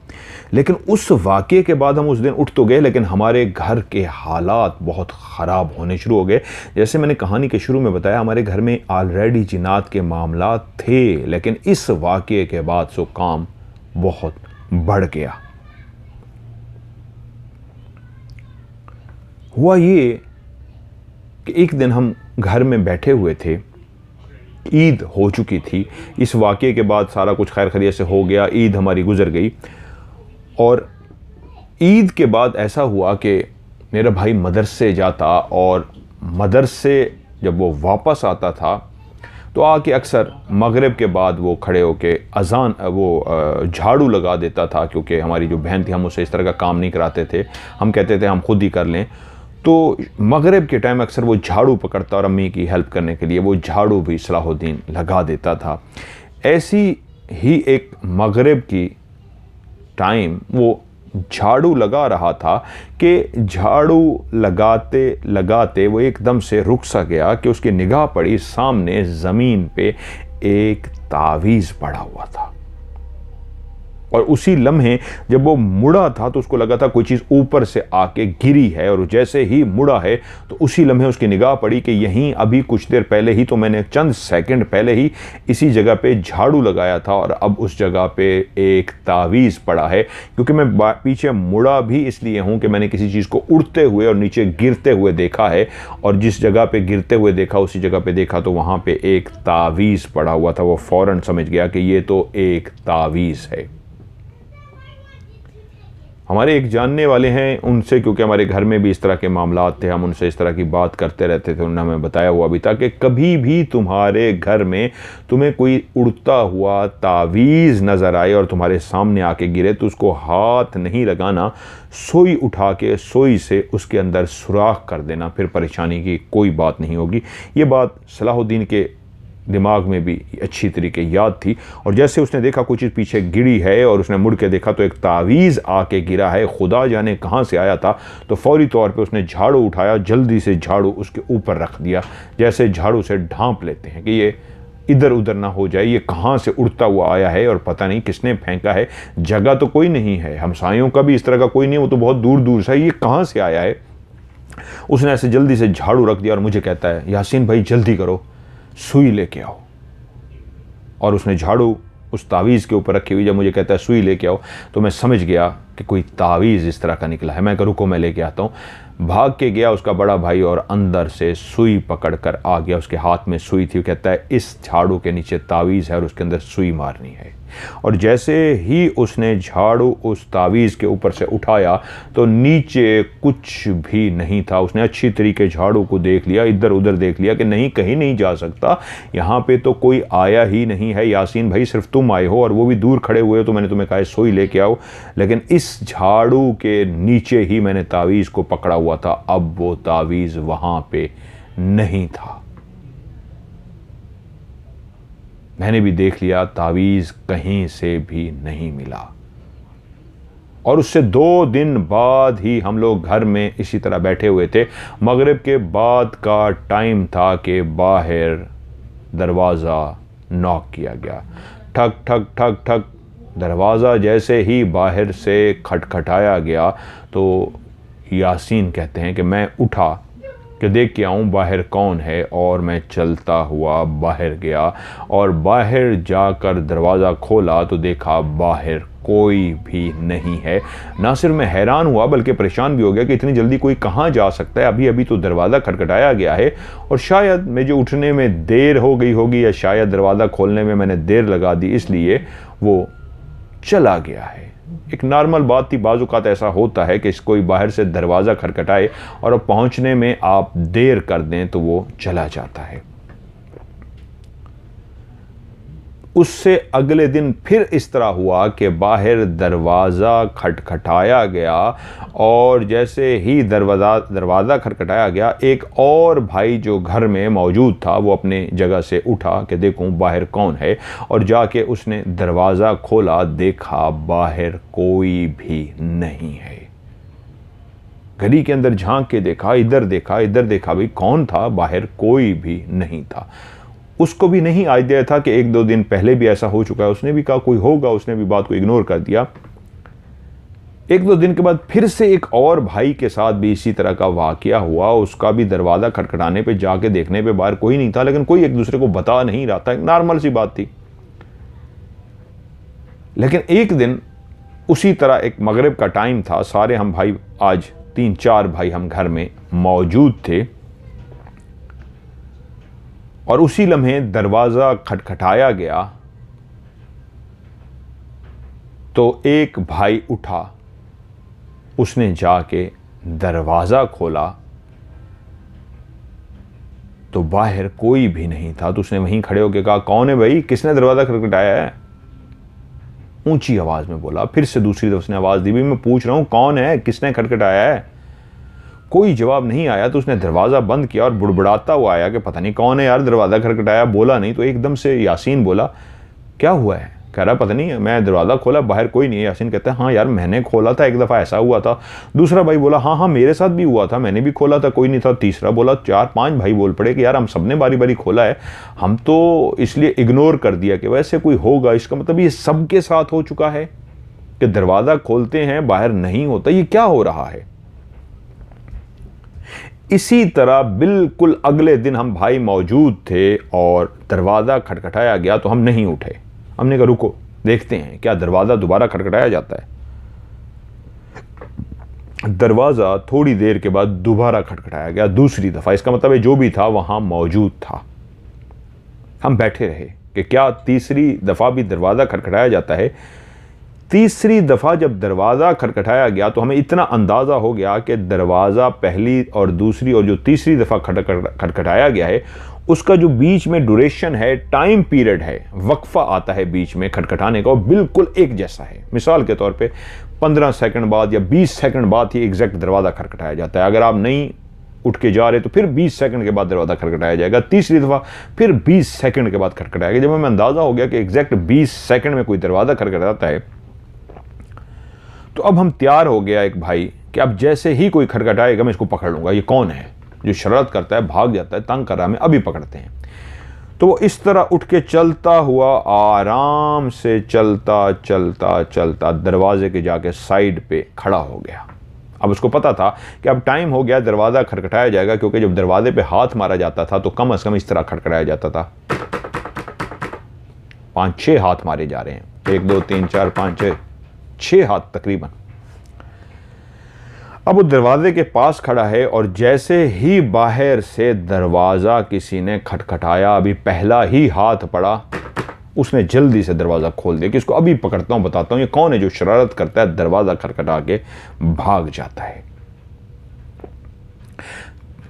लेकिन उस वाक़े के बाद हम उस दिन उठ तो गए, लेकिन हमारे घर के हालात बहुत ख़राब होने शुरू हो गए। जैसे मैंने कहानी के शुरू में बताया, हमारे घर में ऑलरेडी जिन्नात के मामला थे, लेकिन इस वाक़े के बाद सो काम बहुत बढ़ गया। हुआ ये कि एक दिन हम घर में बैठे हुए थे, ईद हो चुकी थी। इस वाक़े के बाद सारा कुछ खैर खैरियत से हो गया, ईद हमारी गुजर गई। और ईद के बाद ऐसा हुआ कि मेरा भाई मदरसे जाता और मदरसे जब वो वापस आता था तो आके अक्सर मगरिब के बाद वो खड़े होके अजान झाड़ू लगा देता था, क्योंकि हमारी जो बहन थी हम उससे इस तरह का काम नहीं कराते थे। हम कहते थे हम खुद ही कर लें। तो मगरिब के टाइम अक्सर वो झाड़ू पकड़ता और अम्मी की हेल्प करने के लिए वो झाड़ू भी सलाहुद्दीन लगा देता था। ऐसी ही एक मगरिब की टाइम वो झाड़ू लगा रहा था कि झाड़ू लगाते लगाते वो एकदम से रुक सा गया कि उसकी निगाह पड़ी, सामने ज़मीन पे एक तावीज़ पड़ा हुआ था। और उसी लम्हे जब वो मुड़ा था तो उसको लगा था कोई चीज़ ऊपर से आके गिरी है, और जैसे ही मुड़ा है तो उसी लम्हे उसकी निगाह पड़ी कि यहीं अभी कुछ देर पहले ही तो मैंने चंद सेकंड पहले ही इसी जगह पे झाड़ू लगाया था और अब उस जगह पे एक तावीज़ पड़ा है। क्योंकि मैं पीछे मुड़ा भी इसलिए हूँ कि मैंने किसी चीज़ को उड़ते हुए और नीचे गिरते हुए देखा है, और जिस जगह पे गिरते हुए देखा उसी जगह पे देखा तो वहाँ पे एक तावीज़ पड़ा हुआ था। वो फ़ौरन समझ गया कि ये तो एक तावीज़ है। हमारे एक जानने वाले हैं उनसे, क्योंकि हमारे घर में भी इस तरह के मामलात थे, हम उनसे इस तरह की बात करते रहते थे। उन्होंने हमें बताया हुआ भी था कि कभी भी तुम्हारे घर में तुम्हें कोई उड़ता हुआ तावीज़ नज़र आए और तुम्हारे सामने आके गिरे तो उसको हाथ नहीं लगाना, सोई उठा के सोई से उसके अंदर सुराख कर देना, फिर परेशानी की कोई बात नहीं होगी। ये बात सलाहुद्दीन के दिमाग में भी अच्छी तरीके याद थी। और जैसे उसने देखा कुछ चीज़ पीछे गिरी है और उसने मुड़ के देखा तो एक तावीज़ आके गिरा है, खुदा जाने कहाँ से आया था, तो फौरी तौर पे उसने झाड़ू उठाया, जल्दी से झाड़ू उसके ऊपर रख दिया, जैसे झाड़ू से ढांप लेते हैं कि ये इधर उधर ना हो जाए, ये कहाँ से उड़ता हुआ आया है और पता नहीं किसने फेंका है, जगह तो कोई नहीं है, हमसायों का भी इस तरह का कोई नहीं, वो तो बहुत दूर दूर से, ये कहाँ से आया है। उसने ऐसे जल्दी से झाड़ू रख दिया और मुझे कहता है यासीन भाई जल्दी करो, सुई लेके आओ। और उसने झाड़ू उस तावीज़ के ऊपर रखी हुई। जब मुझे कहता है सुई लेके आओ, तो मैं समझ गया कि कोई तावीज़ इस तरह का निकला है। मैं कहा रुको मैं लेके आता हूँ। भाग के गया उसका बड़ा भाई और अंदर से सुई पकड़ कर आ गया। उसके हाथ में सुई थी। वो कहता है इस झाड़ू के नीचे तावीज़ है और उसके अंदर सुई मारनी है। और जैसे ही उसने झाड़ू उस तावीज़ के ऊपर से उठाया तो नीचे कुछ भी नहीं था। उसने अच्छी तरीके झाड़ू को देख लिया, इधर उधर देख लिया कि नहीं कहीं नहीं जा सकता, यहाँ पे तो कोई आया ही नहीं है। यासीन भाई सिर्फ तुम आए हो और वो भी दूर खड़े हुए हो, तो मैंने तुम्हें कहा सुई लेके आओ, लेकिन इस झाड़ू के नीचे ही मैंने तावीज़ को पकड़ा हुआ था। अब वो तावीज़ वहां पे नहीं था। मैंने भी देख लिया, तावीज़ कहीं से भी नहीं मिला। और उससे 2 दिन बाद ही हम लोग घर में इसी तरह बैठे हुए थे। मगरिब के बाद का टाइम था कि बाहर दरवाज़ा नॉक किया गया। ठक ठक ठक ठक। दरवाज़ा जैसे ही बाहर से खटखटाया गया तो यासीन कहते हैं कि मैं उठा कि देख के आऊँ बाहर कौन है, और मैं चलता हुआ बाहर गया और बाहर जाकर दरवाज़ा खोला तो देखा बाहर कोई भी नहीं है। ना सिर्फ मैं हैरान हुआ बल्कि परेशान भी हो गया कि इतनी जल्दी कोई कहाँ जा सकता है। अभी अभी तो दरवाज़ा खटखटाया गया है और शायद मुझे उठने में देर हो गई होगी या शायद दरवाज़ा खोलने में मैंने देर लगा दी, इसलिए वो चला गया है। एक नॉर्मल बात थी, बाज़ औक़ात ऐसा होता है कि कोई बाहर से दरवाज़ा खटखटाए और अब पहुंचने में आप देर कर दें तो वो चला जाता है। उससे अगले दिन फिर इस तरह हुआ कि बाहर दरवाज़ा खटखटाया गया और जैसे ही दरवाज़ा खटखटाया गया, एक और भाई जो घर में मौजूद था वो अपने जगह से उठा कि देखूं बाहर कौन है, और जाके उसने दरवाज़ा खोला, देखा बाहर कोई भी नहीं है। गली के अंदर झांक के देखा, इधर देखा, भाई कौन था, बाहर कोई भी नहीं था। उसको भी नहीं आइडिया था कि 1-2 दिन पहले भी ऐसा हो चुका है। उसने भी कहा कोई होगा, उसने भी बात को इग्नोर कर दिया। 1-2 दिन के बाद फिर से एक और भाई के साथ भी इसी तरह का वाकया हुआ। उसका भी दरवाज़ा खटखटाने पे जाके देखने पे बाहर कोई नहीं था, लेकिन कोई एक दूसरे को बता नहीं रहा था। एक नॉर्मल सी बात थी। लेकिन एक दिन उसी तरह एक मगरिब का टाइम था, सारे हम भाई आज 3-4 भाई हम घर में मौजूद थे और उसी लम्हे दरवाज़ा खटखटाया गया तो एक भाई उठा, उसने जाके दरवाज़ा खोला तो बाहर कोई भी नहीं था। तो उसने वहीं खड़े होकर कहा कौन है भाई, किसने दरवाज़ा खटखटाया है? ऊंची आवाज़ में बोला। फिर से दूसरी दफ़ा उसने आवाज़ दी, भी मैं पूछ रहा हूँ कौन है, किसने खटखटाया है? कोई जवाब नहीं आया। तो उसने दरवाज़ा बंद किया और बुड़बुड़ाता हुआ आया कि पता नहीं कौन है यार, दरवाज़ा खटखटाया। बोला नहीं तो एकदम से यासीन बोला क्या हुआ है? कह रहा पता नहीं, मैं दरवाज़ा खोला बाहर कोई नहीं है। यासीन कहता है हाँ यार मैंने खोला था, एक दफ़ा ऐसा हुआ था। दूसरा भाई बोला हाँ मेरे साथ भी हुआ था, मैंने भी खोला था, कोई नहीं था। तीसरा बोला, 4-5 भाई बोल पड़े कि यार हम सबने बारी बारी खोला है, हम तो इसलिए इग्नोर कर दिया कि वैसे कोई होगा। इसका मतलब ये सबके साथ हो चुका है कि दरवाज़ा खोलते हैं बाहर नहीं होता। ये क्या हो रहा है? इसी तरह बिल्कुल अगले दिन हम भाई मौजूद थे और दरवाज़ा खटखटाया गया तो हम नहीं उठे। हमने कहा रुको देखते हैं क्या दरवाज़ा दोबारा खटखटाया जाता है। दरवाज़ा थोड़ी देर के बाद दोबारा खटखटाया गया, दूसरी दफ़ा। इसका मतलब है जो भी था वहाँ मौजूद था। हम बैठे रहे कि क्या तीसरी दफ़ा भी दरवाज़ा खटखटाया जाता है। तीसरी दफ़ा जब दरवाज़ा खटखटाया गया तो हमें इतना अंदाज़ा हो गया कि दरवाज़ा पहली और दूसरी और जो तीसरी दफ़ा खटखटाया गया है उसका जो बीच में ड्यूरेशन है, टाइम पीरियड है, वक्फा आता है बीच में खटखटाने का, और बिल्कुल एक जैसा है। मिसाल के तौर पे 15 सेकंड बाद या 20 सेकंड बाद ही एग्जैक्ट दरवाज़ा खटखटाया जाता है। अगर आप नहीं उठ के जा रहे तो फिर 20 सेकंड के बाद दरवाज़ा खटखटाया जाएगा। तीसरी दफ़ा फिर 20 सेकंड के बाद खटखटाया। जब हमें अंदाज़ा हो गया कि एग्जैक्ट 20 सेकंड में कोई दरवाज़ा खटखटाता है तो अब हम तैयार हो गया एक भाई कि अब जैसे ही कोई खटखटाएगा मैं इसको पकड़ लूँगा। ये कौन है जो शरारत करता है, भाग जाता है, तंग कर रहा है, मैं अभी पकड़ते हैं। तो वो इस तरह उठ के चलता हुआ आराम से चलता दरवाजे के जाके साइड पे खड़ा हो गया। अब उसको पता था कि अब टाइम हो गया, दरवाज़ा खटखटाया जाएगा, क्योंकि जब दरवाजे पे हाथ मारा जाता था तो कम से कम इस तरह खटखटाया जाता था। 5-6 हाथ मारे जा रहे हैं, 1 2 3 4 5 6 हाथ तकरीबन। अब वो दरवाजे के पास खड़ा है और जैसे ही बाहर से दरवाज़ा किसी ने खटखटाया, अभी पहला ही हाथ पड़ा, उसने जल्दी से दरवाज़ा खोल दिया कि इसको अभी पकड़ता हूँ, बताता हूँ ये कौन है जो शरारत करता है, दरवाज़ा खटखटा के भाग जाता है।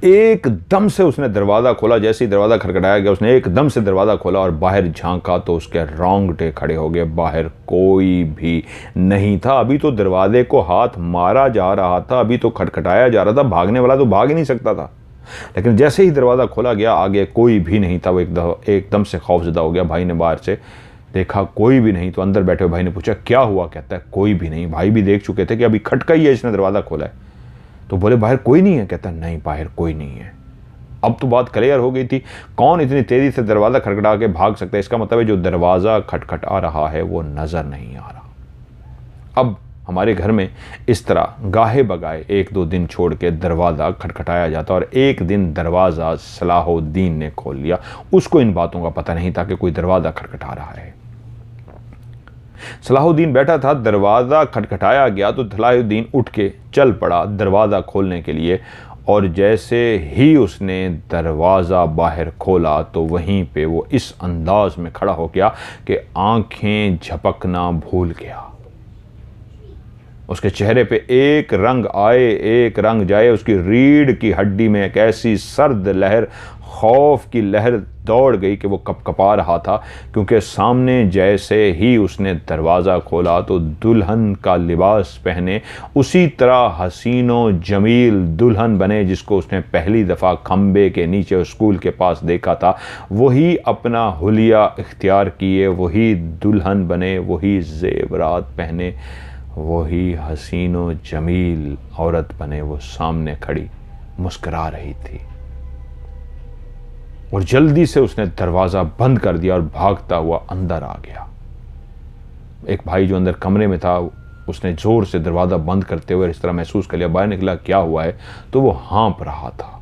एकदम से उसने दरवाज़ा खोला, जैसे ही दरवाज़ा खटखटाया गया उसने एकदम से दरवाज़ा खोला और बाहर झांका तो उसके रोंगटे खड़े हो गए। बाहर कोई भी नहीं था। अभी तो दरवाजे को हाथ मारा जा रहा था, अभी तो खटखटाया जा रहा था, भागने वाला तो भाग ही नहीं सकता था। लेकिन जैसे ही दरवाज़ा खोला गया आगे कोई भी नहीं था। वो एकदम से खौफजदा हो गया। भाई ने बाहर से देखा कोई भी नहीं, तो अंदर बैठे हुए भाई ने पूछा क्या हुआ? कहता है कोई भी नहीं। भाई भी देख चुके थे कि अभी खटका ही है, इसने दरवाज़ा खोला है। तो बोले बाहर कोई नहीं है? कहता नहीं बाहर कोई नहीं है। अब तो बात क्लियर हो गई थी, कौन इतनी तेज़ी से दरवाज़ा खटखटा के भाग सकता है? इसका मतलब है जो दरवाज़ा खटखटा रहा है वो नज़र नहीं आ रहा। अब हमारे घर में इस तरह गाहे बगाए 1-2 दिन छोड़ के दरवाज़ा खटखटाया जाता और एक दिन दरवाज़ा सलाहुद्दीन ने खोल लिया। उसको इन बातों का पता नहीं था कि कोई दरवाज़ा खटखटा रहा है। सलाहुद्दीन बैठा था, दरवाज़ा खटखटाया गया तो सलाहुद्दीन उठ के चल पड़ा दरवाज़ा खोलने के लिए। और जैसे ही उसने दरवाज़ा बाहर खोला तो वहीं पे वो इस अंदाज में खड़ा हो गया कि आंखें झपकना भूल गया। उसके चेहरे पे एक रंग आए एक रंग जाए। उसकी रीढ़ की हड्डी में एक ऐसी सर्द लहर, खौफ की लहर दौड़ गई कि वो कपकपा रहा था, क्योंकि सामने जैसे ही उसने दरवाज़ा खोला तो दुल्हन का लिबास पहने उसी तरह हसीनो जमील दुल्हन बने जिसको उसने पहली दफ़ा खंबे के नीचे स्कूल के पास देखा था। वही अपना हुलिया इख्तियार किए, वही दुल्हन बने, वही जेवरात पहने, वही हसीनो जमील औरत बने वो सामने खड़ी मुस्करा रही थी। और जल्दी से उसने दरवाज़ा बंद कर दिया और भागता हुआ अंदर आ गया। एक भाई जो अंदर कमरे में था उसने ज़ोर से दरवाज़ा बंद करते हुए इस तरह महसूस कर लिया, बाहर निकला क्या हुआ है, तो वो हाँप रहा था।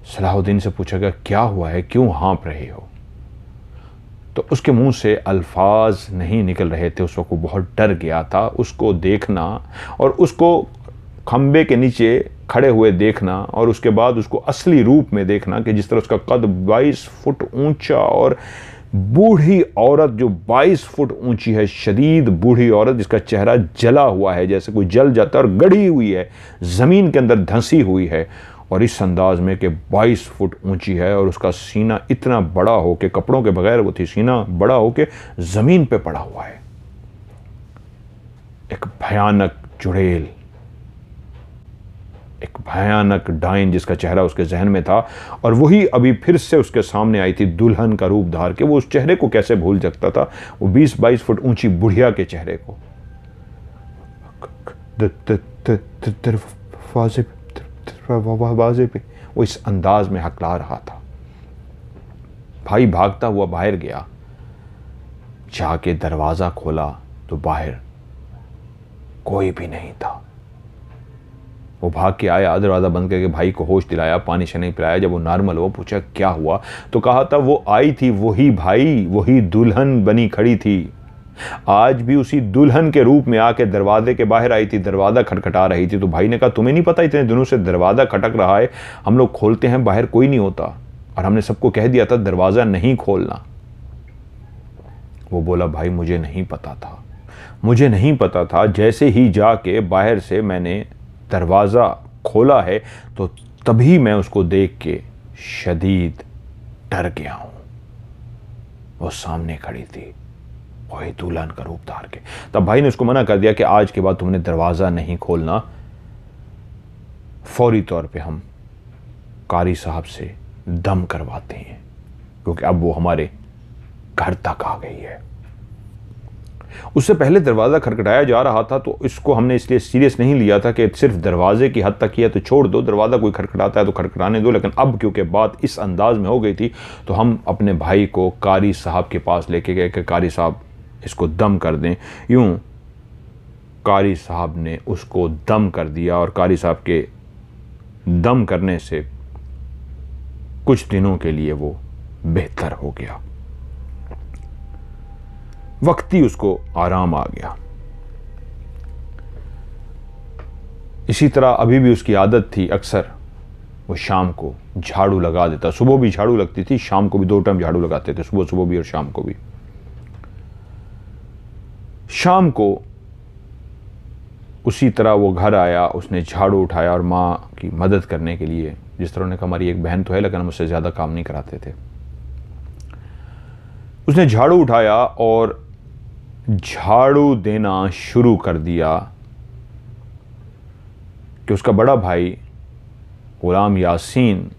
सलाहुद्दीन से पूछा गया क्या हुआ है, क्यों हाँप रहे हो? तो उसके मुंह से अल्फाज नहीं निकल रहे थे। उस वक्त वो बहुत डर गया था। उसको देखना और उसको खंबे के नीचे खड़े हुए देखना और उसके बाद उसको असली रूप में देखना कि जिस तरह उसका कद 22 फुट ऊंचा और बूढ़ी औरत जो 22 फुट ऊंची है, शदीद बूढ़ी औरत जिसका चेहरा जला हुआ है जैसे कोई जल जाता है और गड़ी हुई है, ज़मीन के अंदर धंसी हुई है और इस अंदाज में कि 22 फुट ऊंची है और उसका सीना इतना बड़ा हो के, कपड़ों के बगैर वो थी, सीना बड़ा हो के ज़मीन पे पड़ा हुआ है। एक भयानक चुड़ैल, एक भयानक डाइन जिसका चेहरा उसके जहन में था और वही अभी फिर से उसके सामने आई थी दुल्हन का रूप धार के। वो उस चेहरे को कैसे भूल सकता था, वो 20-22 फुट ऊंची बुढ़िया के चेहरे को। दरवाजे पे वो इस अंदाज में हकला रहा था। भाई भागता हुआ बाहर गया, जाके दरवाजा खोला तो बाहर कोई भी नहीं था। वो भाग के आया, दरवाज़ा बंद करके भाई को होश दिलाया, पानी शानी पिलाया। जब वो नॉर्मल हुआ पूछा क्या हुआ, तो कहा था वो आई थी वही भाई, वही दुल्हन बनी खड़ी थी। आज भी उसी दुल्हन के रूप में आके दरवाजे के बाहर आई थी, दरवाज़ा खटखटा रही थी। तो भाई ने कहा तुम्हें नहीं पता इतने दिनों से दरवाज़ा खटक रहा है, हम लोग खोलते हैं बाहर कोई नहीं होता और हमने सबको कह दिया था दरवाज़ा नहीं खोलना। वो बोला भाई मुझे नहीं पता था, मुझे नहीं पता था। जैसे ही जाके बाहर से मैंने दरवाज़ा खोला है तो तभी मैं उसको देख के शदीद डर गया हूँ। वो सामने खड़ी थी, वही दुल्हन का रूप धार के। तब भाई ने उसको मना कर दिया कि आज के बाद तुमने दरवाज़ा नहीं खोलना, फौरी तौर पे हम कारी साहब से दम करवाते हैं क्योंकि अब वो हमारे घर तक आ गई है। उससे पहले दरवाज़ा खटखटाया जा रहा था तो इसको हमने इसलिए सीरियस नहीं लिया था कि सिर्फ दरवाजे की हद तक ही है तो छोड़ दो, दरवाज़ा कोई खटखटाता है तो खटखटाने दो। लेकिन अब क्योंकि बात इस अंदाज में हो गई थी तो हम अपने भाई को कारी साहब के पास लेके गए कि कारी साहब इसको दम कर दें। यूं कारी साहब ने उसको दम कर दिया और कारी साहब के दम करने से कुछ दिनों के लिए वो बेहतर हो गया। वक्ती उसको आराम आ गया। इसी तरह अभी भी उसकी आदत थी, अक्सर वो शाम को झाड़ू लगा देता। सुबह भी झाड़ू लगती थी, शाम को भी 2 टाइम झाड़ू लगाते थे, सुबह सुबह भी और शाम को भी। शाम को उसी तरह वो घर आया, उसने झाड़ू उठाया और माँ की मदद करने के लिए, जिस तरह उन्होंने कहा हमारी एक बहन तो है लेकिन हम उससे ज़्यादा काम नहीं कराते थे, उसने झाड़ू उठाया और झाड़ू देना शुरू कर दिया कि उसका बड़ा भाई गुलाम यासीन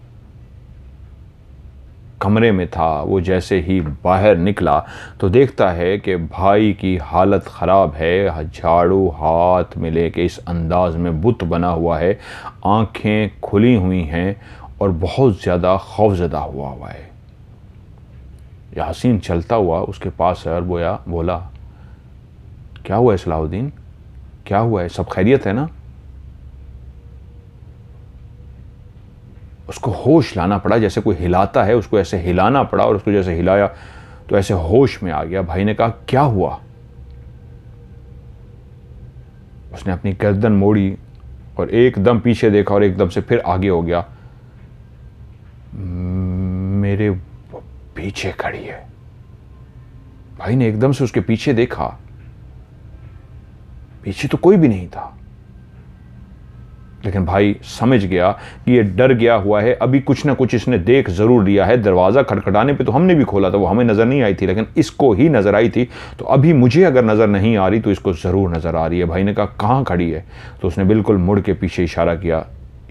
कमरे में था। वो जैसे ही बाहर निकला तो देखता है कि भाई की हालत ख़राब है, झाड़ू हाथ में लेके इस अंदाज में बुत बना हुआ है, आंखें खुली हुई हैं और बहुत ज़्यादा खौफज़दा हुआ है। यासीन चलता हुआ उसके पास है और बोला क्या हुआ है सलाहुद्दीन, क्या हुआ है, सब खैरियत है ना? उसको होश लाना पड़ा, जैसे कोई हिलाता है उसको ऐसे हिलाना पड़ा, और उसको जैसे हिलाया तो ऐसे होश में आ गया। भाई ने कहा क्या हुआ? उसने अपनी गर्दन मोड़ी और एकदम पीछे देखा और एकदम से फिर आगे हो गया। मेरे पीछे खड़ी है। भाई ने एकदम से उसके पीछे देखा, पीछे तो कोई भी नहीं था, लेकिन भाई समझ गया कि ये डर गया हुआ है, अभी कुछ ना कुछ इसने देख जरूर लिया है। दरवाज़ा खटखटाने पे तो हमने भी खोला था, वो हमें नज़र नहीं आई थी, लेकिन इसको ही नज़र आई थी, तो अभी मुझे अगर नज़र नहीं आ रही तो इसको ज़रूर नज़र आ रही है। भाई ने कहा कहाँ खड़ी है? तो उसने बिल्कुल मुड़ के पीछे इशारा किया,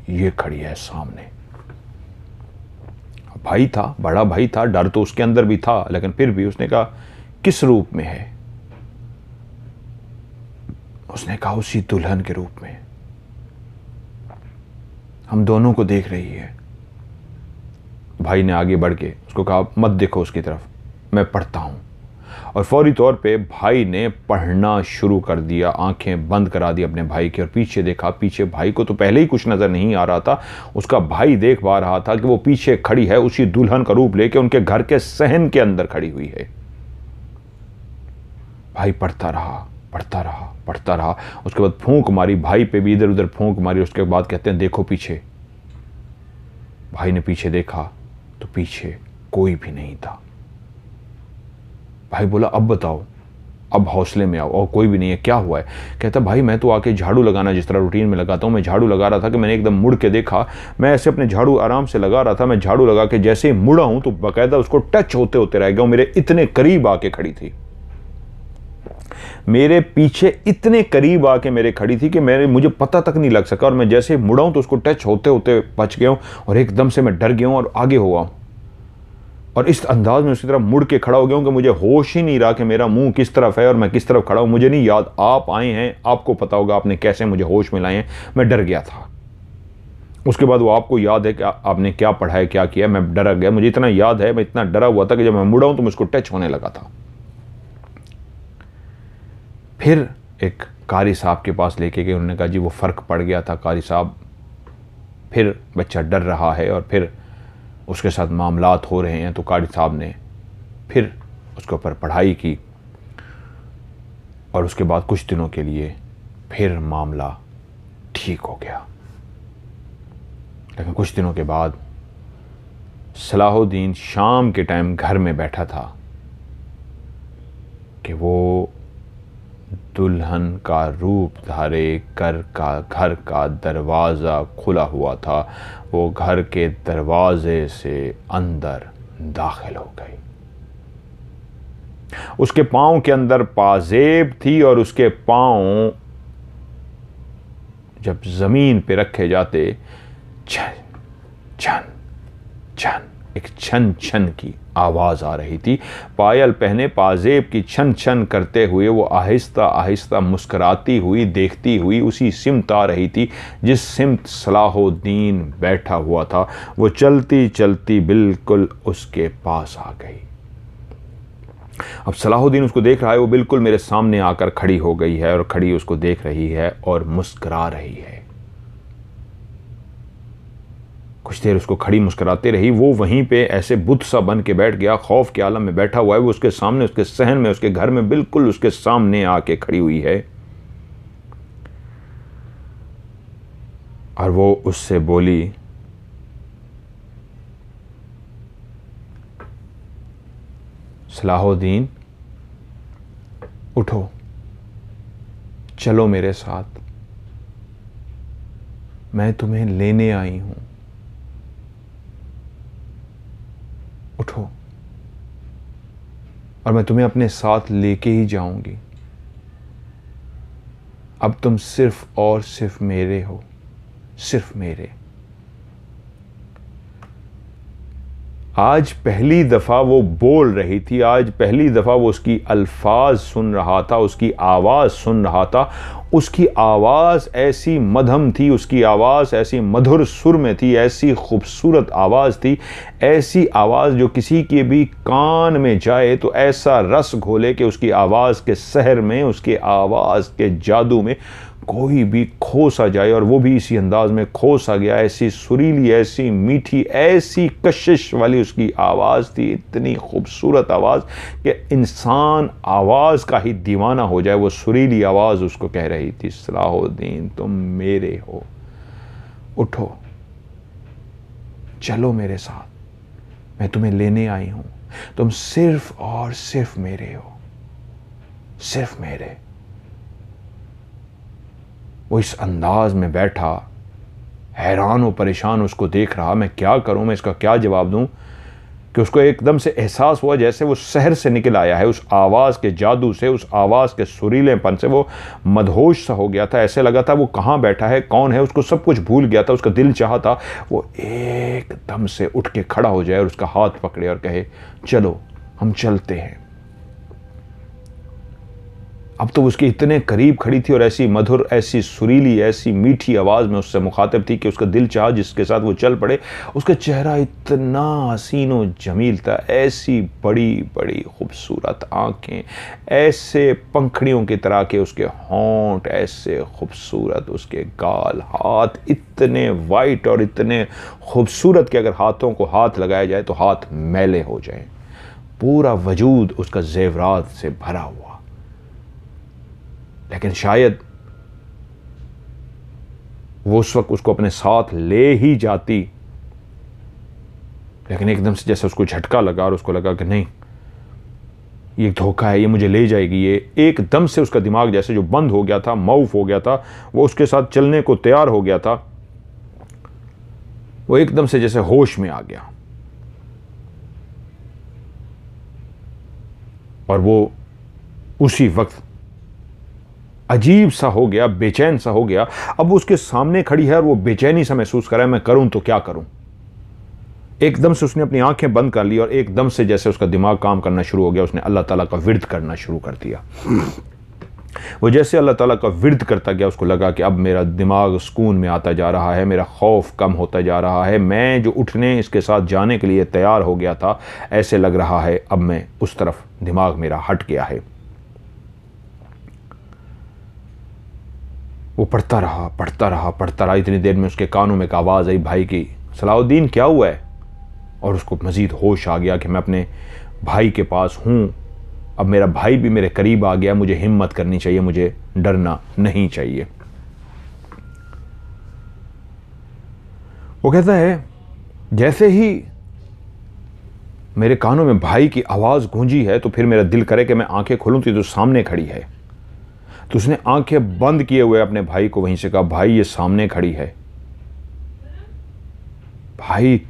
ये खड़ी है सामने। भाई था, बड़ा भाई था, डर तो उसके अंदर भी था, लेकिन फिर भी उसने कहा किस रूप में है? उसने कहा उसी दुल्हन के रूप में, हम दोनों को देख रही है। भाई ने आगे बढ़ के उसको कहा मत देखो उसकी तरफ, मैं पढ़ता हूं। और फौरी तौर पे भाई ने पढ़ना शुरू कर दिया, आंखें बंद करा दी अपने भाई की और पीछे देखा। पीछे भाई को तो पहले ही कुछ नजर नहीं आ रहा था, उसका भाई देख पा रहा था कि वो पीछे खड़ी है, उसी दुल्हन का रूप लेके उनके घर के सहन के अंदर खड़ी हुई है। भाई पढ़ता रहा, पढ़ता रहा, पढ़ता रहा। उसके बाद फूंक मारी, भाई पे भी इधर उधर फूंक मारी। उसके बाद कहते हैं देखो पीछे। भाई ने पीछे देखा तो पीछे कोई भी नहीं था। भाई बोला अब बताओ, अब हौसले में आओ, और कोई भी नहीं है, क्या हुआ है? कहता भाई मैं तो आके झाड़ू लगाना जिस तरह रूटीन में लगाता हूँ, मैं झाड़ू लगा रहा था कि मैंने एकदम मुड़ के देखा, मैं ऐसे अपने झाड़ू आराम से लगा रहा था, मैं झाड़ू लगा के जैसे ही मुड़ा हूं तो बाकायदा उसको टच होते होते रह गया, मेरे इतने करीब आके खड़ी थी, मेरे पीछे इतने करीब आके मेरे खड़ी थी कि मुझे पता तक नहीं लग सका, और मैं जैसे मुड़ा हूं तो उसको टच होते होते बच गया हूं और एकदम से मैं डर गया हूं और आगे हुआ हूं, और इस अंदाज में उसी तरह मुड़ के खड़ा हो गया हूं कि मुझे होश ही नहीं रहा कि मेरा मुंह किस तरफ है और मैं किस तरफ खड़ा हूं। मुझे नहीं याद, आप आए हैं, आपको पता होगा आपने कैसे मुझे होश में लाए हैं। मैं डर गया था। उसके बाद वो आपको याद है कि आपने क्या पढ़ा है, क्या किया, मैं डरा गया। मुझे इतना याद है, मैं इतना डरा हुआ था कि जब मैं मुड़ा हूं तो मुझको टच होने लगा था। फिर एक कारी साहब के पास लेके गए, उन्होंने कहा जी वो फ़र्क पड़ गया था कारी साहब, फिर बच्चा डर रहा है और फिर उसके साथ मामलात हो रहे हैं। तो कारी साहब ने फिर उसके ऊपर पढ़ाई की और उसके बाद कुछ दिनों के लिए फिर मामला ठीक हो गया। लेकिन कुछ दिनों के बाद सलाहुद्दीन शाम के टाइम घर में बैठा था कि वो दुल्हन का रूप धारे घर का दरवाज़ा खुला हुआ था। वो घर के दरवाजे से अंदर दाखिल हो गई। उसके पांव के अंदर पाजेब थी और उसके पांव जब जमीन पे रखे जाते छन छन छन, एक छन छन की आवाज आ रही थी। पायल पहने पाजेब की छन छन करते हुए वो आहिस्ता आहिस्ता मुस्कुराती हुई देखती हुई उसी सिमत आ रही थी जिस सिमत सलाहुद्दीन बैठा हुआ था। वो चलती चलती बिल्कुल उसके पास आ गई। अब सलाहुद्दीन उसको देख रहा है, वो बिल्कुल मेरे सामने आकर खड़ी हो गई है और खड़ी उसको देख रही है और मुस्कुरा रही है। कुछ देर उसको खड़ी मुस्कुराते रही। वो वहीं पे ऐसे बुत सा बन के बैठ गया, खौफ के आलम में बैठा हुआ है। वो उसके सामने, उसके सहन में, उसके घर में बिल्कुल उसके सामने आके खड़ी हुई है और वो उससे बोली, सलाहुद्दीन उठो, चलो मेरे साथ, मैं तुम्हें लेने आई हूं, उठो और मैं तुम्हें अपने साथ लेके ही जाऊंगी। अब तुम सिर्फ और सिर्फ मेरे हो, सिर्फ मेरे। आज पहली दफ़ा वो बोल रही थी, आज पहली दफ़ा वो उसकी अल्फाज सुन रहा था, उसकी आवाज़ सुन रहा था। उसकी आवाज़ ऐसी मधम थी, उसकी आवाज़ ऐसी मधुर सुर में थी, ऐसी खूबसूरत आवाज़ थी, ऐसी आवाज़ जो किसी के भी कान में जाए तो ऐसा रस घोले कि उसकी आवाज़ के सहर में, उसके आवाज़ के जादू में कोई भी खो सा जाए। और वो भी इसी अंदाज में खो सा गया। ऐसी सुरीली, ऐसी मीठी, ऐसी कशिश वाली उसकी आवाज़ थी, इतनी खूबसूरत आवाज़ कि इंसान आवाज़ का ही दीवाना हो जाए। वो सुरीली आवाज़ उसको कह रही थी, सलाहुद्दीन तुम मेरे हो, उठो, चलो मेरे साथ, मैं तुम्हें लेने आई हूं, तुम सिर्फ और सिर्फ मेरे हो, सिर्फ मेरे। वो इस अंदाज में बैठा, हैरान और परेशान उसको देख रहा। मैं क्या करूं, मैं इसका क्या जवाब दूं कि उसको एकदम से एहसास हुआ जैसे वो शहर से निकल आया है। उस आवाज़ के जादू से, उस आवाज़ के सुरीलेपन से वो मदहोश सा हो गया था। ऐसे लगा था वो कहाँ बैठा है, कौन है, उसको सब कुछ भूल गया था। उसका दिल चाहा था वो एकदम से उठ के खड़ा हो जाए और उसका हाथ पकड़े और कहे, चलो हम चलते हैं। अब तो उसके इतने करीब खड़ी थी और ऐसी मधुर, ऐसी सुरीली, ऐसी मीठी आवाज़ में उससे मुखातिब थी कि उसका दिल चाहा जिसके साथ वो चल पड़े। उसका चेहरा इतना हसीन व जमील था, ऐसी बड़ी बड़ी खूबसूरत आँखें, ऐसे पंखड़ियों की तरह के उसके होंठ, ऐसे खूबसूरत उसके गाल, हाथ इतने वाइट और इतने खूबसूरत कि अगर हाथों को हाथ लगाया जाए तो हाथ मैले हो जाएं। पूरा वजूद उसका जेवरात से भरा हुआ। लेकिन शायद वो उस वक्त उसको अपने साथ ले ही जाती, लेकिन एकदम से जैसे उसको झटका लगा और उसको लगा कि नहीं, ये धोखा है, ये मुझे ले जाएगी। ये एकदम से उसका दिमाग जैसे जो बंद हो गया था, मऊफ हो गया था, वो उसके साथ चलने को तैयार हो गया था। वो एकदम से जैसे होश में आ गया और वो उसी वक्त अजीब सा हो गया, बेचैन सा हो गया। अब वो उसके सामने खड़ी है और वो बेचैनी सा महसूस कर रहा है, मैं करूं तो क्या करूं। एकदम से उसने अपनी आंखें बंद कर ली और एकदम से जैसे उसका दिमाग काम करना शुरू हो गया, उसने अल्लाह ताला का विर्द करना शुरू कर दिया। वो जैसे अल्लाह ताला का विर्द करता गया, उसको लगा कि अब मेरा दिमाग सुकून में आता जा रहा है, मेरा खौफ कम होता जा रहा है, मैं जो उठने इसके साथ जाने के लिए तैयार हो गया था, ऐसे लग रहा है अब मैं उस तरफ दिमाग मेरा हट गया है। वो पढ़ता रहा, पढ़ता रहा, पढ़ता रहा। इतनी देर में उसके कानों में एक आवाज़ आई भाई की, सलाहुद्दीन क्या हुआ है। और उसको मज़ीद होश आ गया कि मैं अपने भाई के पास हूँ, अब मेरा भाई भी मेरे करीब आ गया, मुझे हिम्मत करनी चाहिए, मुझे डरना नहीं चाहिए। वो कहता है जैसे ही मेरे कानों में भाई की आवाज़ गूंजी है तो फिर मेरा दिल करे कि मैं आंखें खोलूं तो सामने खड़ी है। तो उसने आंखें बंद किए हुए अपने भाई को वहीं से कहा, भाई ये सामने खड़ी है, भाई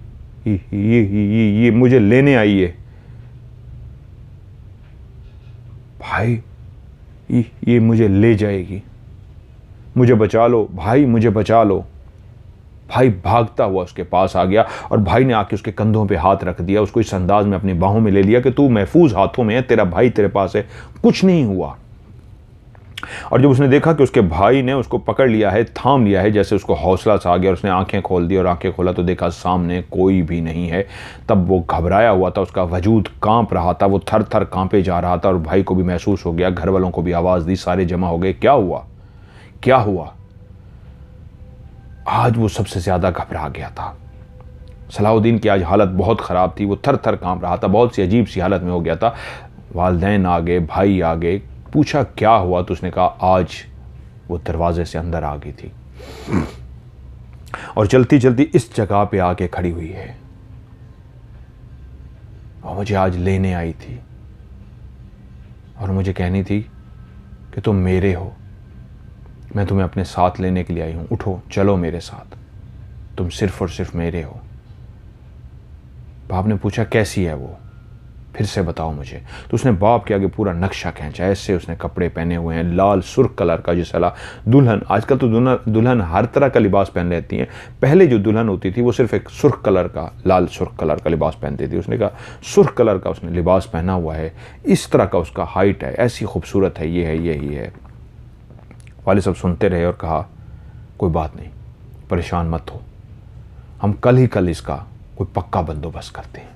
ये मुझे लेने आई है, भाई ये मुझे ले जाएगी, मुझे बचा लो भाई, मुझे बचा लो। भाई भागता हुआ उसके पास आ गया और भाई ने आके उसके कंधों पे हाथ रख दिया, उसको इस अंदाज में अपनी बाहों में ले लिया कि तू महफूज हाथों में है, तेरा भाई तेरे पास है, कुछ नहीं हुआ। और जब उसने देखा कि उसके भाई ने उसको पकड़ लिया है, थाम लिया है, जैसे उसको हौसला सा आ गया और उसने आंखें खोल दी और आंखें खोला तो देखा सामने कोई भी नहीं है। तब वो घबराया हुआ था, उसका वजूद कांप रहा था, वो थर थर कांपे जा रहा था और भाई को भी महसूस हो गया, घर वालों को भी आवाज़ दी, सारे जमा हो गए। क्या हुआ, क्या हुआ? आज वो सबसे ज़्यादा घबरा गया था। सलाहुद्दीन की आज हालत बहुत ख़राब थी, वो थर थर काँप रहा था, बहुत सी अजीब सी हालत में हो गया था। वालिदैन आ गए, भाई आ गए, पूछा क्या हुआ, तो उसने कहा आज वो दरवाजे से अंदर आ गई थी और चलती चलती इस जगह पे आके खड़ी हुई है और मुझे आज लेने आई थी और मुझे कहनी थी कि तुम मेरे हो, मैं तुम्हें अपने साथ लेने के लिए आई हूं, उठो चलो मेरे साथ, तुम सिर्फ और सिर्फ मेरे हो। बाप ने पूछा कैसी है वो, फिर से बताओ मुझे। तो उसने बाप के आगे पूरा नक्शा खींचा, ऐसे उसने कपड़े पहने हुए हैं लाल सुर्ख कलर का, जिस दुल्हन, आजकल तो दुल्हन हर तरह का लिबास पहन लेती हैं, पहले जो दुल्हन होती थी वो सिर्फ एक सुर्ख कलर का, लाल सुर्ख कलर का लिबास पहनती थी। उसने कहा सुर्ख कलर का उसने लिबास पहना हुआ है, इस तरह का उसका हाइट है, ऐसी खूबसूरत है, ये है, यही है। वाले सब सुनते रहे और कहा कोई बात नहीं, परेशान मत हो, हम कल ही कल इसका कोई पक्का बंदोबस्त करते हैं।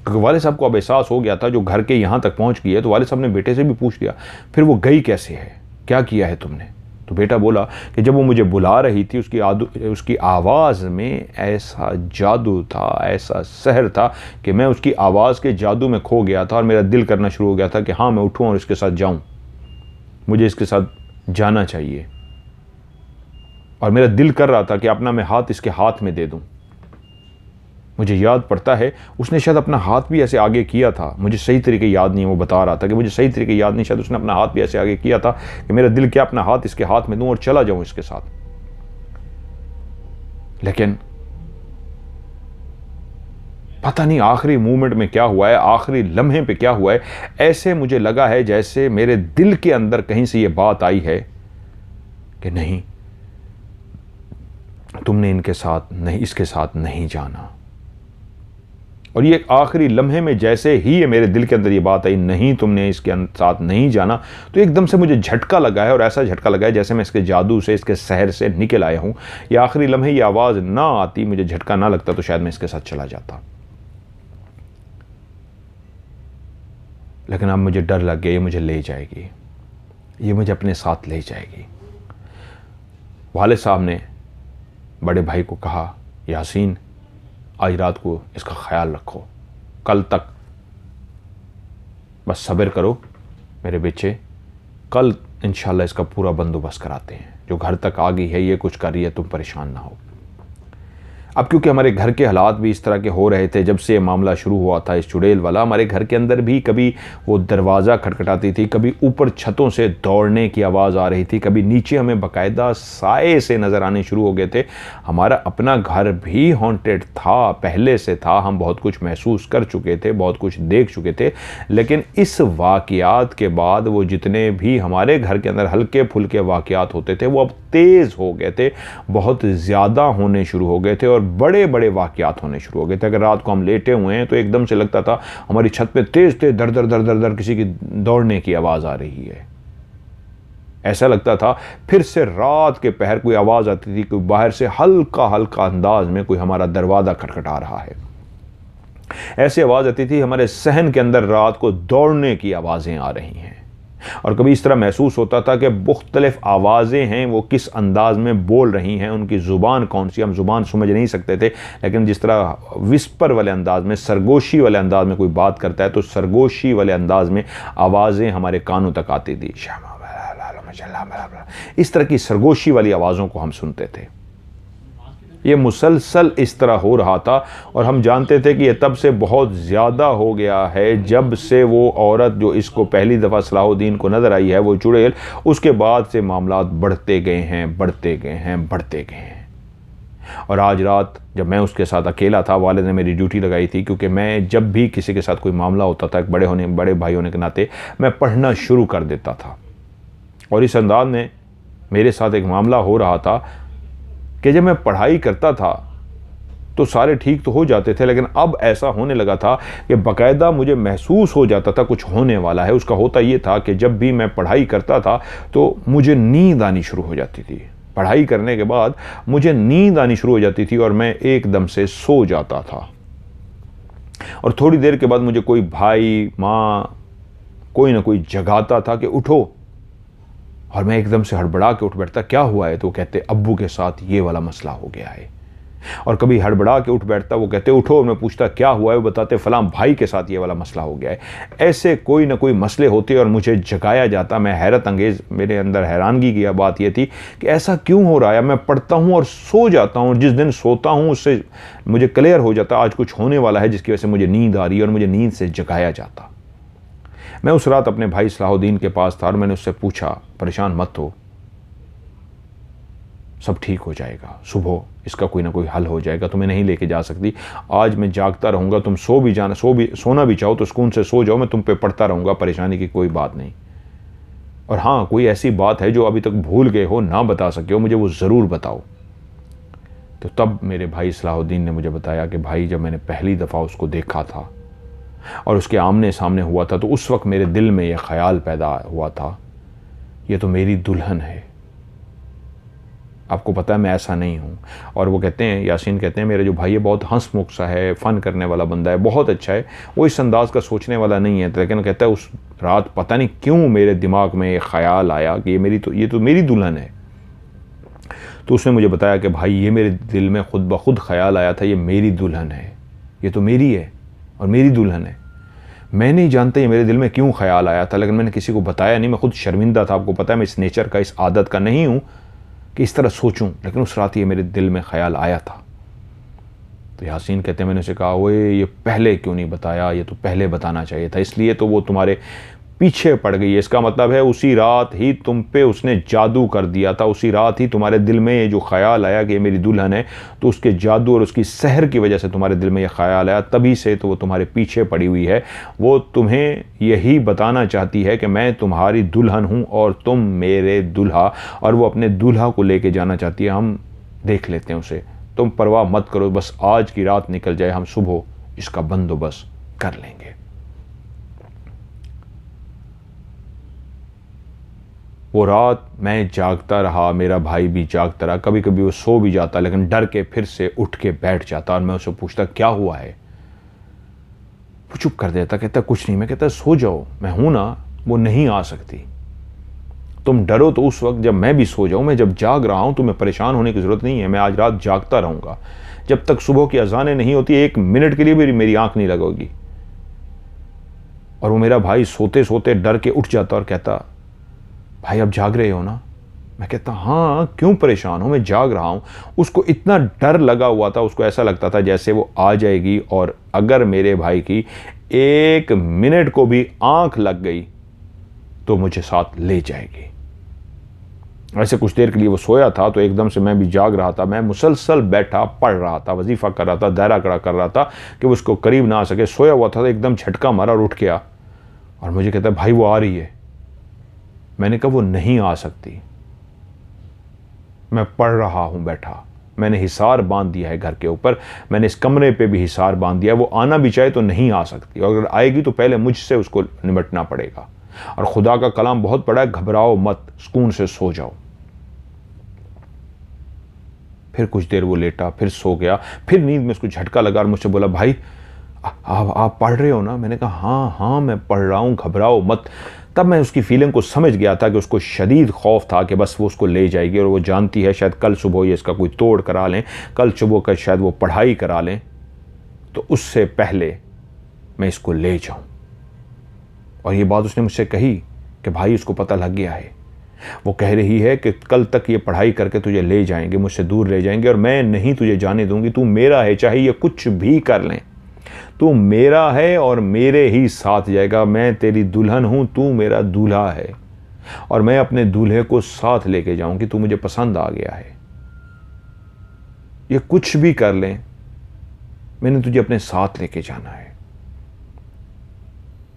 क्योंकि वाले साहब को अब एहसास हो गया था जो घर के यहाँ तक पहुँच गई है, तो वाले साहब ने बेटे से भी पूछ लिया फिर वो गई कैसे है, क्या किया है तुमने। तो बेटा बोला कि जब वो मुझे बुला रही थी उसकी आवाज़ में ऐसा जादू था, ऐसा सहर था कि मैं उसकी आवाज़ के जादू में खो गया था और मेरा दिल करना शुरू हो गया था कि हाँ मैं उठूँ और इसके साथ जाऊँ, मुझे इसके साथ जाना चाहिए। और मेरा दिल कर रहा था कि अपना मैं हाथ इसके हाथ में दे दूं। मुझे याद पड़ता है उसने शायद अपना हाथ भी ऐसे आगे किया था, मुझे सही तरीके याद नहीं है, वो बता रहा था कि मुझे सही तरीके याद नहीं, शायद उसने अपना हाथ भी ऐसे आगे किया था कि मेरा दिल क्या अपना हाथ इसके हाथ में दूं और चला जाऊं इसके साथ। लेकिन पता नहीं आखिरी मूवमेंट में क्या हुआ है, आखिरी लम्हे पे क्या हुआ है, ऐसे मुझे लगा है जैसे मेरे दिल के अंदर कहीं से ये बात आई है कि नहीं, तुमने इनके साथ नहीं, इसके साथ नहीं जाना। और ये आखिरी लम्हे में जैसे ही ये मेरे दिल के अंदर ये बात आई, नहीं तुमने इसके साथ नहीं जाना, तो एकदम से मुझे झटका लगा है, और ऐसा झटका लगा है जैसे मैं इसके जादू से, इसके सहर से निकल आया हूं। ये आखिरी लम्हे ये आवाज़ ना आती, मुझे झटका ना लगता, तो शायद मैं इसके साथ चला जाता। लेकिन अब मुझे डर लग गया, ये मुझे ले जाएगी, ये मुझे अपने साथ ले जाएगी। वालिद साहब ने बड़े भाई को कहा यासीन आज रात को इसका ख्याल रखो, कल तक बस सब्र करो मेरे बच्चे, कल इंशाल्लाह इसका पूरा बंदोबस्त कराते हैं। जो घर तक आ गई है, ये कुछ कर रही है, तुम परेशान ना हो। अब क्योंकि हमारे घर के हालात भी इस तरह के हो रहे थे, जब से ये मामला शुरू हुआ था इस चुड़ैल वाला, हमारे घर के अंदर भी कभी वो दरवाज़ा खटखटाती थी, कभी ऊपर छतों से दौड़ने की आवाज़ आ रही थी, कभी नीचे हमें बाकायदा साए से नज़र आने शुरू हो गए थे। हमारा अपना घर भी हॉन्टेड था, पहले से था, हम बहुत कुछ महसूस कर चुके थे, बहुत कुछ देख चुके थे। लेकिन इस वाक़यात के बाद वो जितने भी हमारे घर के अंदर हल्के फुल्के वाक़यात होते थे, वो अब तेज़ हो गए थे, बहुत ज़्यादा होने शुरू हो गए थे और बड़े बड़े वाक़यात होने शुरू हो गए थे। अगर रात को हम लेटे हुए हैं तो एकदम से लगता था हमारी छत पे तेज़ तेज़ दर दर दर दर दर किसी की दौड़ने की आवाज़ आ रही है। ऐसा लगता था फिर से रात के पहर कोई आवाज़ आती थी, कोई बाहर से हल्का हल्का अंदाज में कोई हमारा दरवाज़ा खटखटा रहा है। ऐसी आवाज़ आती थी हमारे सहन के अंदर रात को दौड़ने की आवाज़ें आ रही हैं। और कभी इस तरह महसूस होता था कि मुख्तलिफ आवाज़ें हैं, वो किस अंदाज में बोल रही हैं, उनकी ज़ुबान कौन सी, हम ज़ुबान समझ नहीं सकते थे, लेकिन जिस तरह विस्पर वाले अंदाज में, सरगोशी वाले अंदाज में कोई बात करता है, तो सरगोशी वाले अंदाज में आवाज़ें हमारे कानों तक आती थी। इस तरह की सरगोशी वाली आवाज़ों को हम सुनते थे। ये मुसलसल इस तरह हो रहा था और हम जानते थे कि ये तब से बहुत ज़्यादा हो गया है जब से वो औरत जो इसको पहली दफ़ा सलाहुद्दीन को नज़र आई है, वो चुड़ैल, उसके बाद से मामलात बढ़ते गए हैं, बढ़ते गए हैं, बढ़ते गए हैं। और आज रात जब मैं उसके साथ अकेला था, वालिद ने मेरी ड्यूटी लगाई थी, क्योंकि मैं जब भी किसी के साथ कोई मामला होता था, एक बड़े भाई होने के नाते मैं पढ़ना शुरू कर देता था। और इस अंदाज में मेरे साथ एक मामला हो रहा था कि जब मैं पढ़ाई करता था तो सारे ठीक तो हो जाते थे, लेकिन अब ऐसा होने लगा था कि बाकायदा मुझे महसूस हो जाता था कुछ होने वाला है। उसका होता ये था कि जब भी मैं पढ़ाई करता था तो मुझे नींद आनी शुरू हो जाती थी। पढ़ाई करने के बाद मुझे नींद आनी शुरू हो जाती थी और मैं एकदम से सो जाता था। और थोड़ी देर के बाद मुझे कोई भाई, माँ, कोई ना कोई जगाता था कि उठो, और मैं एकदम से हड़बड़ा के उठ बैठता। क्या हुआ है? तो कहते अब्बू के साथ ये वाला मसला हो गया है। और कभी हड़बड़ा के उठ बैठता, वो कहते उठो, मैं पूछता क्या हुआ है, वो बताते फलां भाई के साथ ये वाला मसला हो गया है। ऐसे कोई ना कोई मसले होते और मुझे जगाया जाता। मैं हैरत अंगेज़, मेरे अंदर हैरानगी की बात ये थी कि ऐसा क्यों हो रहा है। मैं पढ़ता हूँ और सो जाता हूँ, जिस दिन सोता हूँ उससे मुझे क्लियर हो जाता आज कुछ होने वाला है, जिसकी वजह से मुझे नींद आ रही है और मुझे नींद से जगाया जाता। मैं उस रात अपने भाई सलाहुद्दीन के पास था और मैंने उससे पूछा, परेशान मत हो, सब ठीक हो जाएगा, सुबह इसका कोई ना कोई हल हो जाएगा, तुम्हें नहीं लेके जा सकती, आज मैं जागता रहूँगा, तुम सोना भी चाहो तो सुकून से सो जाओ, मैं तुम पे पढ़ता रहूँगा, परेशानी की कोई बात नहीं। और हाँ, कोई ऐसी बात है जो अभी तक भूल गए हो, ना बता सके हो, मुझे वो ज़रूर बताओ। तो तब मेरे भाई सलाहुद्दीन ने मुझे बताया कि भाई, जब मैंने पहली दफ़ा उसको देखा था और उसके आमने सामने हुआ था, तो उस वक्त मेरे दिल में यह ख्याल पैदा हुआ था, ये तो मेरी दुल्हन है। आपको पता है मैं ऐसा नहीं हूँ। और वो कहते हैं, यासीन कहते हैं, मेरा जो भाई है बहुत हंसमुख सा है, फ़न करने वाला बंदा है, बहुत अच्छा है, वो इस अंदाज़ का सोचने वाला नहीं है। लेकिन कहता है उस रात पता नहीं क्यों मेरे दिमाग में ये ख्याल आया कि ये तो मेरी दुल्हन है। तो उसने मुझे बताया कि भाई, ये मेरे दिल में खुद ब खुद ख्याल आया था, ये मेरी दुल्हन है, ये तो मेरी है और मेरी दुल्हन है। मैं नहीं जानता ये मेरे दिल में क्यों ख्याल आया था, लेकिन मैंने किसी को बताया नहीं, मैं खुद शर्मिंदा था। आपको पता है मैं इस नेचर का, इस आदत का नहीं हूँ कि इस तरह सोचूं, लेकिन उस रात ये मेरे दिल में ख्याल आया था। तो यासीन कहते हैं, मैंने उसे कहा, ओए ये पहले क्यों नहीं बताया, ये तो पहले बताना चाहिए था, इसलिए तो वो तुम्हारे पीछे पड़ गई है। इसका मतलब है उसी रात ही तुम पे उसने जादू कर दिया था, उसी रात ही तुम्हारे दिल में ये जो ख्याल आया कि ये मेरी दुल्हन है, तो उसके जादू और उसकी सहर की वजह से तुम्हारे दिल में ये ख्याल आया, तभी से तो वो तुम्हारे पीछे पड़ी हुई है। वो तुम्हें यही बताना चाहती है कि मैं तुम्हारी दुल्हन हूँ और तुम मेरे दूल्हा, और वो अपने दूल्हा को लेके जाना चाहती है। हम देख लेते हैं उसे, तुम परवाह मत करो, बस आज की रात निकल जाए, हम सुबह इसका बंदोबस्त कर लेंगे। वो रात मैं जागता रहा, मेरा भाई भी जागता रहा, कभी कभी वो सो भी जाता, लेकिन डर के फिर से उठ के बैठ जाता और मैं उससे पूछता क्या हुआ है। वो चुप कर देता, कहता कुछ नहीं। मैं कहता सो जाओ, मैं हूं ना, वो नहीं आ सकती। तुम डरो तो उस वक्त जब मैं भी सो जाऊं, मैं जब जाग रहा हूं तुम्हें परेशान होने की जरूरत नहीं है। मैं आज रात जागता रहूंगा, जब तक सुबह की अजानें नहीं होती, एक मिनट के लिए भी मेरी आंख नहीं लगेगी। और वो मेरा भाई सोते सोते डर के उठ जाता और कहता, भाई अब जाग रहे हो ना। मैं कहता हाँ, क्यों परेशान हो, मैं जाग रहा हूँ। उसको इतना डर लगा हुआ था, उसको ऐसा लगता था जैसे वो आ जाएगी और अगर मेरे भाई की एक मिनट को भी आंख लग गई तो मुझे साथ ले जाएगी। ऐसे कुछ देर के लिए वो सोया था, तो एकदम से मैं भी जाग रहा था। मैं मुसलसल बैठा पढ़ रहा था, वजीफा कर रहा था, दायरा खड़ा कर रहा था कि वो उसको करीब ना आ सके। सोया हुआ था तो एकदम झटका मारा और उठ गया और मुझे कहता भाई वो आ रही है। मैंने कहा वो नहीं आ सकती, मैं पढ़ रहा हूं बैठा, मैंने हिसार बांध दिया है घर के ऊपर, मैंने इस कमरे पे भी हिसार बांध दिया है, वो आना भी चाहे तो नहीं आ सकती, और अगर आएगी तो पहले मुझसे उसको निपटना पड़ेगा। और खुदा का कलाम बहुत बड़ा है, घबराओ मत, सुकून से सो जाओ। फिर कुछ देर वो लेटा, फिर सो गया, फिर नींद में उसको झटका लगा और मुझसे बोला भाई आप पढ़ रहे हो ना। मैंने कहा हाँ मैं पढ़ रहा हूँ, घबराओ मत। तब मैं उसकी फीलिंग को समझ गया था कि उसको शदीद खौफ था कि बस वो उसको ले जाएगी, और वो जानती है शायद कल सुबह ये इसका कोई तोड़ करा लें, कल सुबह का शायद वो पढ़ाई करा लें, तो उससे पहले मैं इसको ले जाऊं। और ये बात उसने मुझसे कही कि भाई उसको पता लग गया है, वो कह रही है कि कल तक ये पढ़ाई करके तुझे ले जाएंगे, मुझसे दूर ले जाएंगे, और मैं नहीं तुझे जाने दूंगी, तू मेरा है, चाहे ये कुछ भी कर लें, तू मेरा है और मेरे ही साथ जाएगा। मैं तेरी दुल्हन हूं, तू मेरा दूल्हा है, और मैं अपने दूल्हे को साथ लेके जाऊंगी, तू मुझे पसंद आ गया है, ये कुछ भी कर लें, मैंने तुझे अपने साथ लेके जाना है।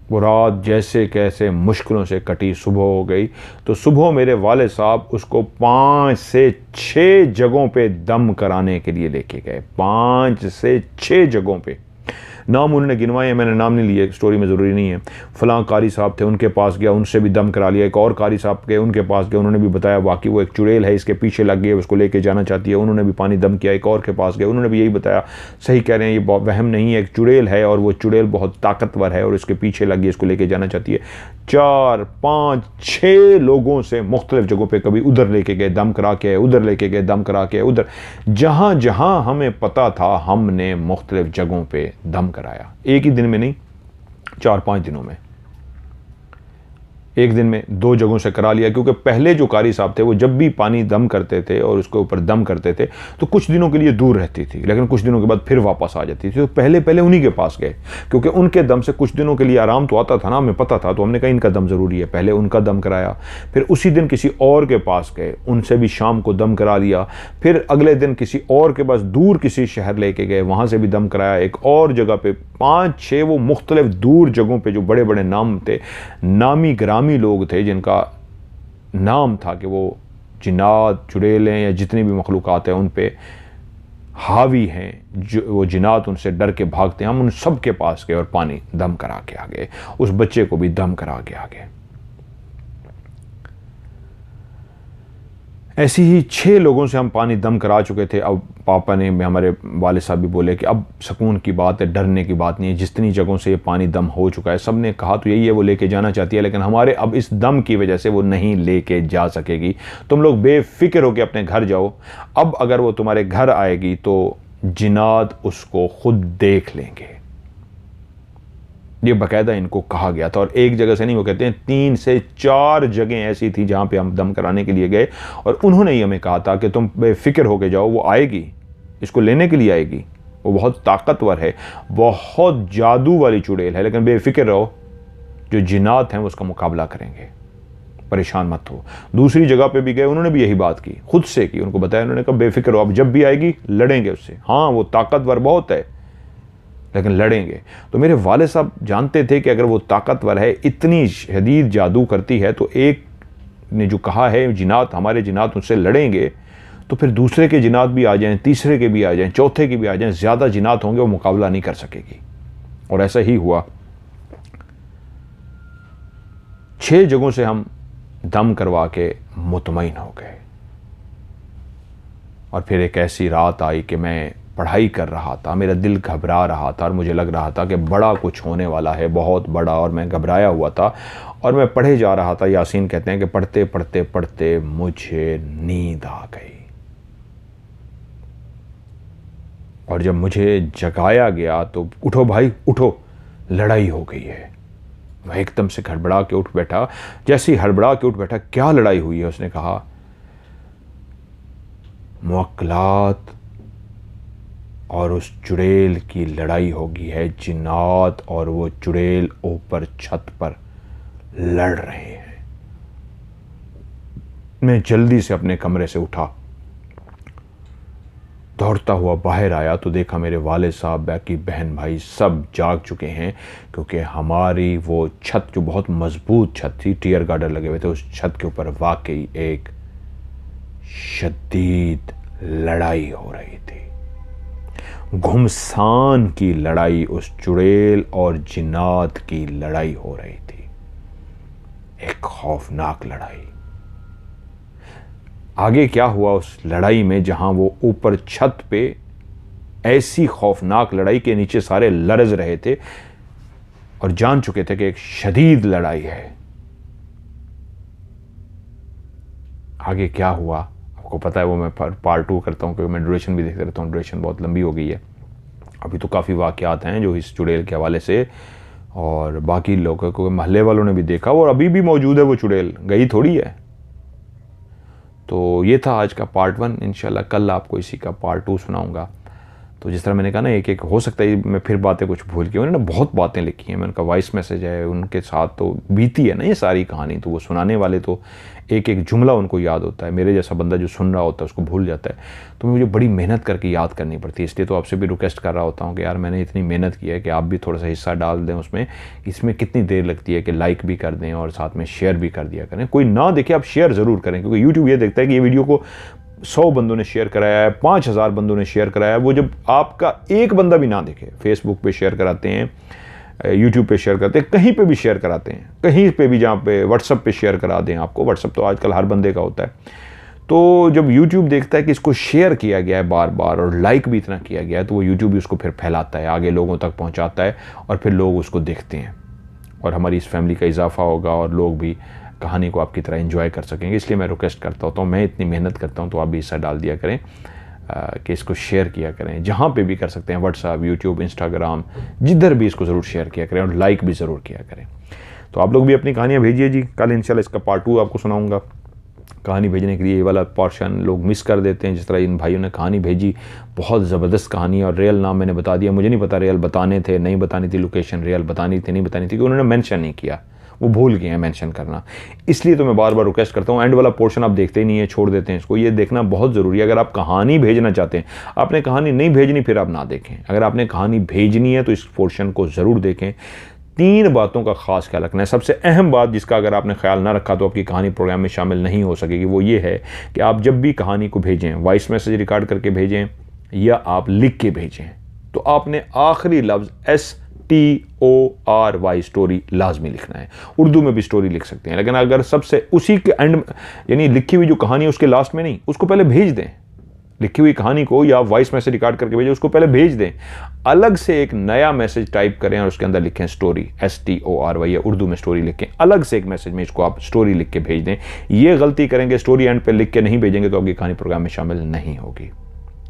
वो रात जैसे कैसे मुश्किलों से कटी, सुबह हो गई। तो सुबह मेरे वाले साहब उसको 5 से 6 जगहों पे दम कराने के लिए लेके गए, 5 से 6 जगहों पे। नाम उन्होंने गिनवाए हैं, मैंने नाम नहीं लिए, स्टोरी में ज़रूरी नहीं है। फ़लाँ कारी साहब थे, उनके पास गया, उनसे भी दम करा लिया। एक और कारी साहब के, उनके पास गया, उन्होंने भी बताया वाकई वो एक चुड़ैल है, इसके पीछे लग गई, उसको लेके जाना चाहती है, उन्होंने भी पानी दम किया। एक और के पास गए, उन्होंने भी यही बताया, सही कह रहे हैं, ये वहम नहीं है, एक चुड़ैल है और वो चुड़ैल बहुत ताकतवर है और इसके पीछे लग गई, इसको लेके जाना चाहती है। 4, 5, 6 लोगों से मुख्तलिफ जगहों पे, कभी उधर लेके गए दम करा के, उधर लेके गए दम करा के, उधर जहां जहां हमें पता था हमने मुख्तलिफ जगहों पे दम कराया। एक ही दिन में नहीं, 4-5 दिनों में। एक दिन में 2 जगहों से करा लिया, क्योंकि पहले जो कारी साहब थे वो जब भी पानी दम करते थे और उसके ऊपर दम करते थे तो कुछ दिनों के लिए दूर रहती थी, लेकिन कुछ दिनों के बाद फिर वापस आ जाती थी। तो पहले उन्हीं के पास गए, क्योंकि उनके दम से कुछ दिनों के लिए आराम तो आता था ना, हमें पता था, तो हमने कहा इनका दम ज़रूरी है, पहले उनका दम कराया। फिर उसी दिन किसी और के पास गए, उनसे भी शाम को दम करा लिया। फिर अगले दिन किसी और के पास दूर किसी शहर लेके गए, वहाँ से भी दम कराया। एक और जगह पे 5-6 वो मुख्तलिफ दूर जगहों पे जो बड़े बड़े नाम थे, नामी ग्रामी लोग थे, जिनका नाम था कि वो जिन्नात, चुड़ैलें या जितनी भी मखलूक़ात हैं उन पे हावी हैं, जो वो जिन्नात उनसे डर के भागते हैं। हम उन सब के पास गए और पानी दम करा के आ गए, उस बच्चे को भी दम करा के आ गए। ऐसी ही 6 लोगों से हम पानी दम करा चुके थे। अब पापा ने, हमारे वालिद साहब भी बोले कि अब सुकून की बात है, डरने की बात नहीं है, जितनी जगहों से ये पानी दम हो चुका है। सब ने कहा तो यही है, वो लेके जाना चाहती है, लेकिन हमारे अब इस दम की वजह से वो नहीं लेके जा सकेगी। तुम लोग बेफिक्र होकर अपने घर जाओ, अब अगर वो तुम्हारे घर आएगी तो जिन्नात उसको खुद देख लेंगे। ये बाकायदा इनको कहा गया था, और एक जगह से नहीं, वो कहते हैं 3 से 4 जगह ऐसी थी जहाँ पे हम दम कराने के लिए गए, और उन्होंने ही हमें कहा था कि तुम बेफिक्र होके जाओ, वो आएगी, इसको लेने के लिए आएगी, वो बहुत ताकतवर है, बहुत जादू वाली चुड़ैल है, लेकिन बेफिक्र रहो, जो जिन्नात हैं वो उसका मुकाबला करेंगे, परेशान मत हो। दूसरी जगह पे भी गए, उन्होंने भी यही बात की, खुद से की, उनको बताया, उन्होंने कहा बेफिक्र हो, अब जब भी आएगी लड़ेंगे उससे। हाँ, वो ताकतवर बहुत है, लेकिन लड़ेंगे। तो मेरे वाले साहब जानते थे कि अगर वो ताकतवर है, इतनी शदीद जादू करती है, तो एक ने जो कहा है जिन्नात, हमारे जिन्नात उससे लड़ेंगे, तो फिर दूसरे के जिन्नात भी आ जाएं, तीसरे के भी आ जाएं, चौथे के भी आ जाएं, ज़्यादा जिन्नात होंगे, वो मुकाबला नहीं कर सकेगी। और ऐसा ही हुआ। 6 जगहों से हम दम करवा के मुतमईन हो गए। और फिर एक ऐसी रात आई कि मैं पढ़ाई कर रहा था, मेरा दिल घबरा रहा था और मुझे लग रहा था कि बड़ा कुछ होने वाला है, बहुत बड़ा, और मैं घबराया हुआ था और मैं पढ़े जा रहा था। यासीन कहते हैं कि पढ़ते पढ़ते पढ़ते मुझे नींद आ गई, और जब मुझे जगाया गया तो उठो भाई उठो, लड़ाई हो गई है। मैं एकदम से हड़बड़ा के उठ बैठा। जैसे ही हड़बड़ा के उठ बैठा, क्या लड़ाई हुई है? उसने कहा मुअक्कलात और उस चुड़ैल की लड़ाई होगी है, जिन्नात और वो चुड़ैल ऊपर छत पर लड़ रहे हैं। मैं जल्दी से अपने कमरे से उठा, दौड़ता हुआ बाहर आया तो देखा मेरे वालिद साहब, बाकी बहन भाई सब जाग चुके हैं, क्योंकि हमारी वो छत जो बहुत मजबूत छत थी, टीयर गार्डर लगे हुए थे, उस छत के ऊपर वाकई एक शदीद लड़ाई हो रही थी। घुमसान की लड़ाई, उस चुड़ैल और जिन्नात की लड़ाई हो रही थी, एक खौफनाक लड़ाई। आगे क्या हुआ उस लड़ाई में, जहां वो ऊपर छत पे ऐसी खौफनाक लड़ाई के नीचे सारे लरज रहे थे और जान चुके थे कि एक शदीद लड़ाई है। आगे क्या हुआ आपको पता है, वो मैं पार्ट 2 करता हूँ, क्योंकि मैं ड्यूरेशन भी देखते रहता हूँ, ड्यूरेशन बहुत लंबी हो गई है। अभी तो काफ़ी वाक़यात हैं जो इस चुड़ैल के हवाले से, और बाकी लोगों को, महल्ले वालों ने भी देखा, और अभी भी मौजूद है वो चुड़ैल, गई थोड़ी है। तो ये था आज का पार्ट 1। इंशाल्लाह कल आपको इसी का पार्ट 2 सुनाऊंगा। तो जिस तरह मैंने कहा ना, एक एक हो सकता है मैं फिर बातें कुछ भूल के, उन्होंने बहुत बातें लिखी हैं, मैं उनका वॉइस मैसेज है, उनके साथ तो बीती है ना ये सारी कहानी, तो वो सुनाने वाले तो एक एक जुमला उनको याद होता है, मेरे जैसा बंदा जो सुन रहा होता है उसको भूल जाता है। तो मुझे बड़ी मेहनत करके याद करनी पड़ती है, इसलिए तो आपसे भी रिक्वेस्ट कर रहा होता हूँ कि यार मैंने इतनी मेहनत की है कि आप भी थोड़ा सा हिस्सा डाल दें उसमें। इसमें कितनी देर लगती है कि लाइक भी कर दें और साथ में शेयर भी कर दिया करें। कोई ना देखे आप शेयर ज़रूर करें, क्योंकि यूट्यूब ये देखता है कि ये वीडियो को 100 बंदों ने शेयर कराया है, 5000 बंदों ने शेयर कराया है, वो जब आपका एक बंदा भी ना देखे, फेसबुक पे शेयर कराते हैं, यूट्यूब पे शेयर करते हैं, कहीं पे भी शेयर कराते हैं, कहीं पे भी, जहाँ पे व्हाट्सअप पे शेयर करा दें आपको, व्हाट्सअप तो आजकल हर बंदे का होता है, तो जब यूट्यूब देखता है कि इसको शेयर किया गया है बार बार और लाइक भी इतना किया गया है, तो वो यूट्यूब भी उसको फिर फैलाता है, आगे लोगों तक पहुँचाता है और फिर लोग उसको देखते हैं और हमारी इस फैमिली का इजाफा होगा और लोग भी कहानी को आपकी तरह एंजॉय कर सकेंगे। इसलिए मैं रिक्वेस्ट करता हूँ, मैं इतनी मेहनत करता हूँ तो आप भी हिस्सा डाल दिया करें कि इसको शेयर किया करें, जहाँ पे भी कर सकते हैं, व्हाट्सएप, यूट्यूब, इंस्टाग्राम, जिधर भी इसको ज़रूर शेयर किया करें और लाइक भी ज़रूर किया करें। तो आप लोग भी अपनी कहानियाँ भेजिए जी, कल इंशाल्लाह इसका पार्ट 2 आपको सुनाऊँगा। कहानी भेजने के लिए ये वाला पोर्शन लोग मिस कर देते हैं, जिस तरह इन भाइयों ने कहानी भेजी, बहुत ज़बरदस्त कहानी, और रियल नाम मैंने बता दिया, मुझे नहीं पता रियल बताने थे नहीं बतानी थी, लोकेशन रियल बतानी थी नहीं बतानी थी, कि उन्होंने मेंशन नहीं किया, वो भूल गए हैं मेंशन करना। इसलिए तो मैं बार बार रिक्वेस्ट करता हूँ, एंड वाला पोर्शन आप देखते ही नहीं है, छोड़ देते हैं इसको, ये देखना बहुत ज़रूरी है। अगर आप कहानी भेजना चाहते हैं, आपने कहानी नहीं भेजनी फिर आप ना देखें, अगर आपने कहानी भेजनी है तो इस पोर्शन को ज़रूर देखें। 3 बातों का खास ख्याल रखना है। सबसे अहम बात जिसका अगर आपने ख्याल ना रखा तो आपकी कहानी प्रोग्राम में शामिल नहीं हो सकेगी, वो ये है कि आप जब भी कहानी को भेजें, वॉइस मैसेज रिकॉर्ड करके भेजें या आप लिख के भेजें, तो आपने आखिरी लफ्ज़ STORY स्टोरी लाजमी लिखना है। उर्दू में भी स्टोरी लिख सकते हैं, लेकिन अगर सबसे उसी के एंड, यानी लिखी हुई जो कहानी है उसके लास्ट में नहीं, उसको पहले भेज दें। लिखी हुई कहानी को या वॉइस मैसेज रिकॉर्ड करके भेजें, उसको पहले भेज दें, अलग से एक नया मैसेज टाइप करें और उसके अंदर लिखें स्टोरी, STORY, या उर्दू में स्टोरी लिखें, अलग से एक मैसेज में इसको आप स्टोरी लिख के भेज दें। ये गलती करेंगे, स्टोरी एंड पे लिख के नहीं भेजेंगे तो आपकी कहानी प्रोग्राम में शामिल नहीं होगी।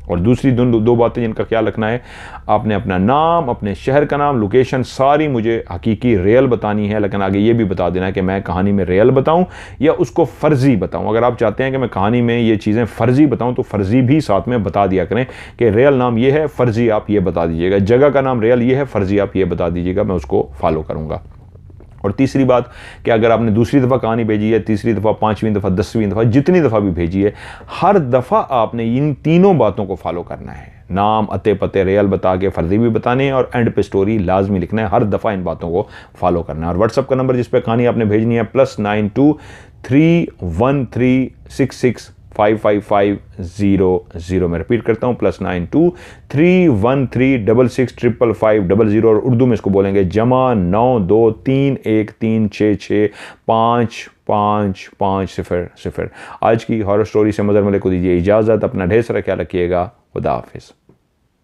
और दूसरी दो बातें जिनका ख्याल रखना है, आपने अपना नाम, अपने शहर का नाम, लोकेशन सारी मुझे हकीकी रियल बतानी है, लेकिन आगे ये भी बता देना है कि मैं कहानी में रियल बताऊं या उसको फ़र्ज़ी बताऊं। अगर आप चाहते हैं कि मैं कहानी में ये चीज़ें फ़र्ज़ी बताऊं तो फ़र्ज़ी भी साथ में बता दिया करें कि रियल नाम ये है, फ़र्ज़ी आप ये बता दीजिएगा, जगह का नाम रियल ये है, फ़र्ज़ी आप ये बता दीजिएगा, मैं उसको फॉलो करूँगा। और तीसरी बात कि अगर आपने दूसरी दफ़ा कहानी भेजी है, तीसरी दफ़ा, 5वीं दफ़ा, 10वीं दफ़ा, जितनी दफ़ा भी भेजी है, हर दफ़ा आपने इन तीनों बातों को फॉलो करना है। नाम, अते पते रियल बता के फ़र्ज़ी भी बताने हैं और एंड पे स्टोरी लाजमी लिखना है। हर दफ़ा इन बातों को फॉलो करना है। और व्हाट्सअप का नंबर जिस पे कहानी आपने भेजनी है +92 313 66 55500। मैं रिपीट करता हूँ, +92 313 66 55500। और उर्दू में इसको बोलेंगे जमा 923316355550। आज की हॉरर स्टोरी से मज़हर मलिक को दीजिए इजाज़त। अपना ढेर सारा ख्याल रखिएगा। खुदा हाफिज़।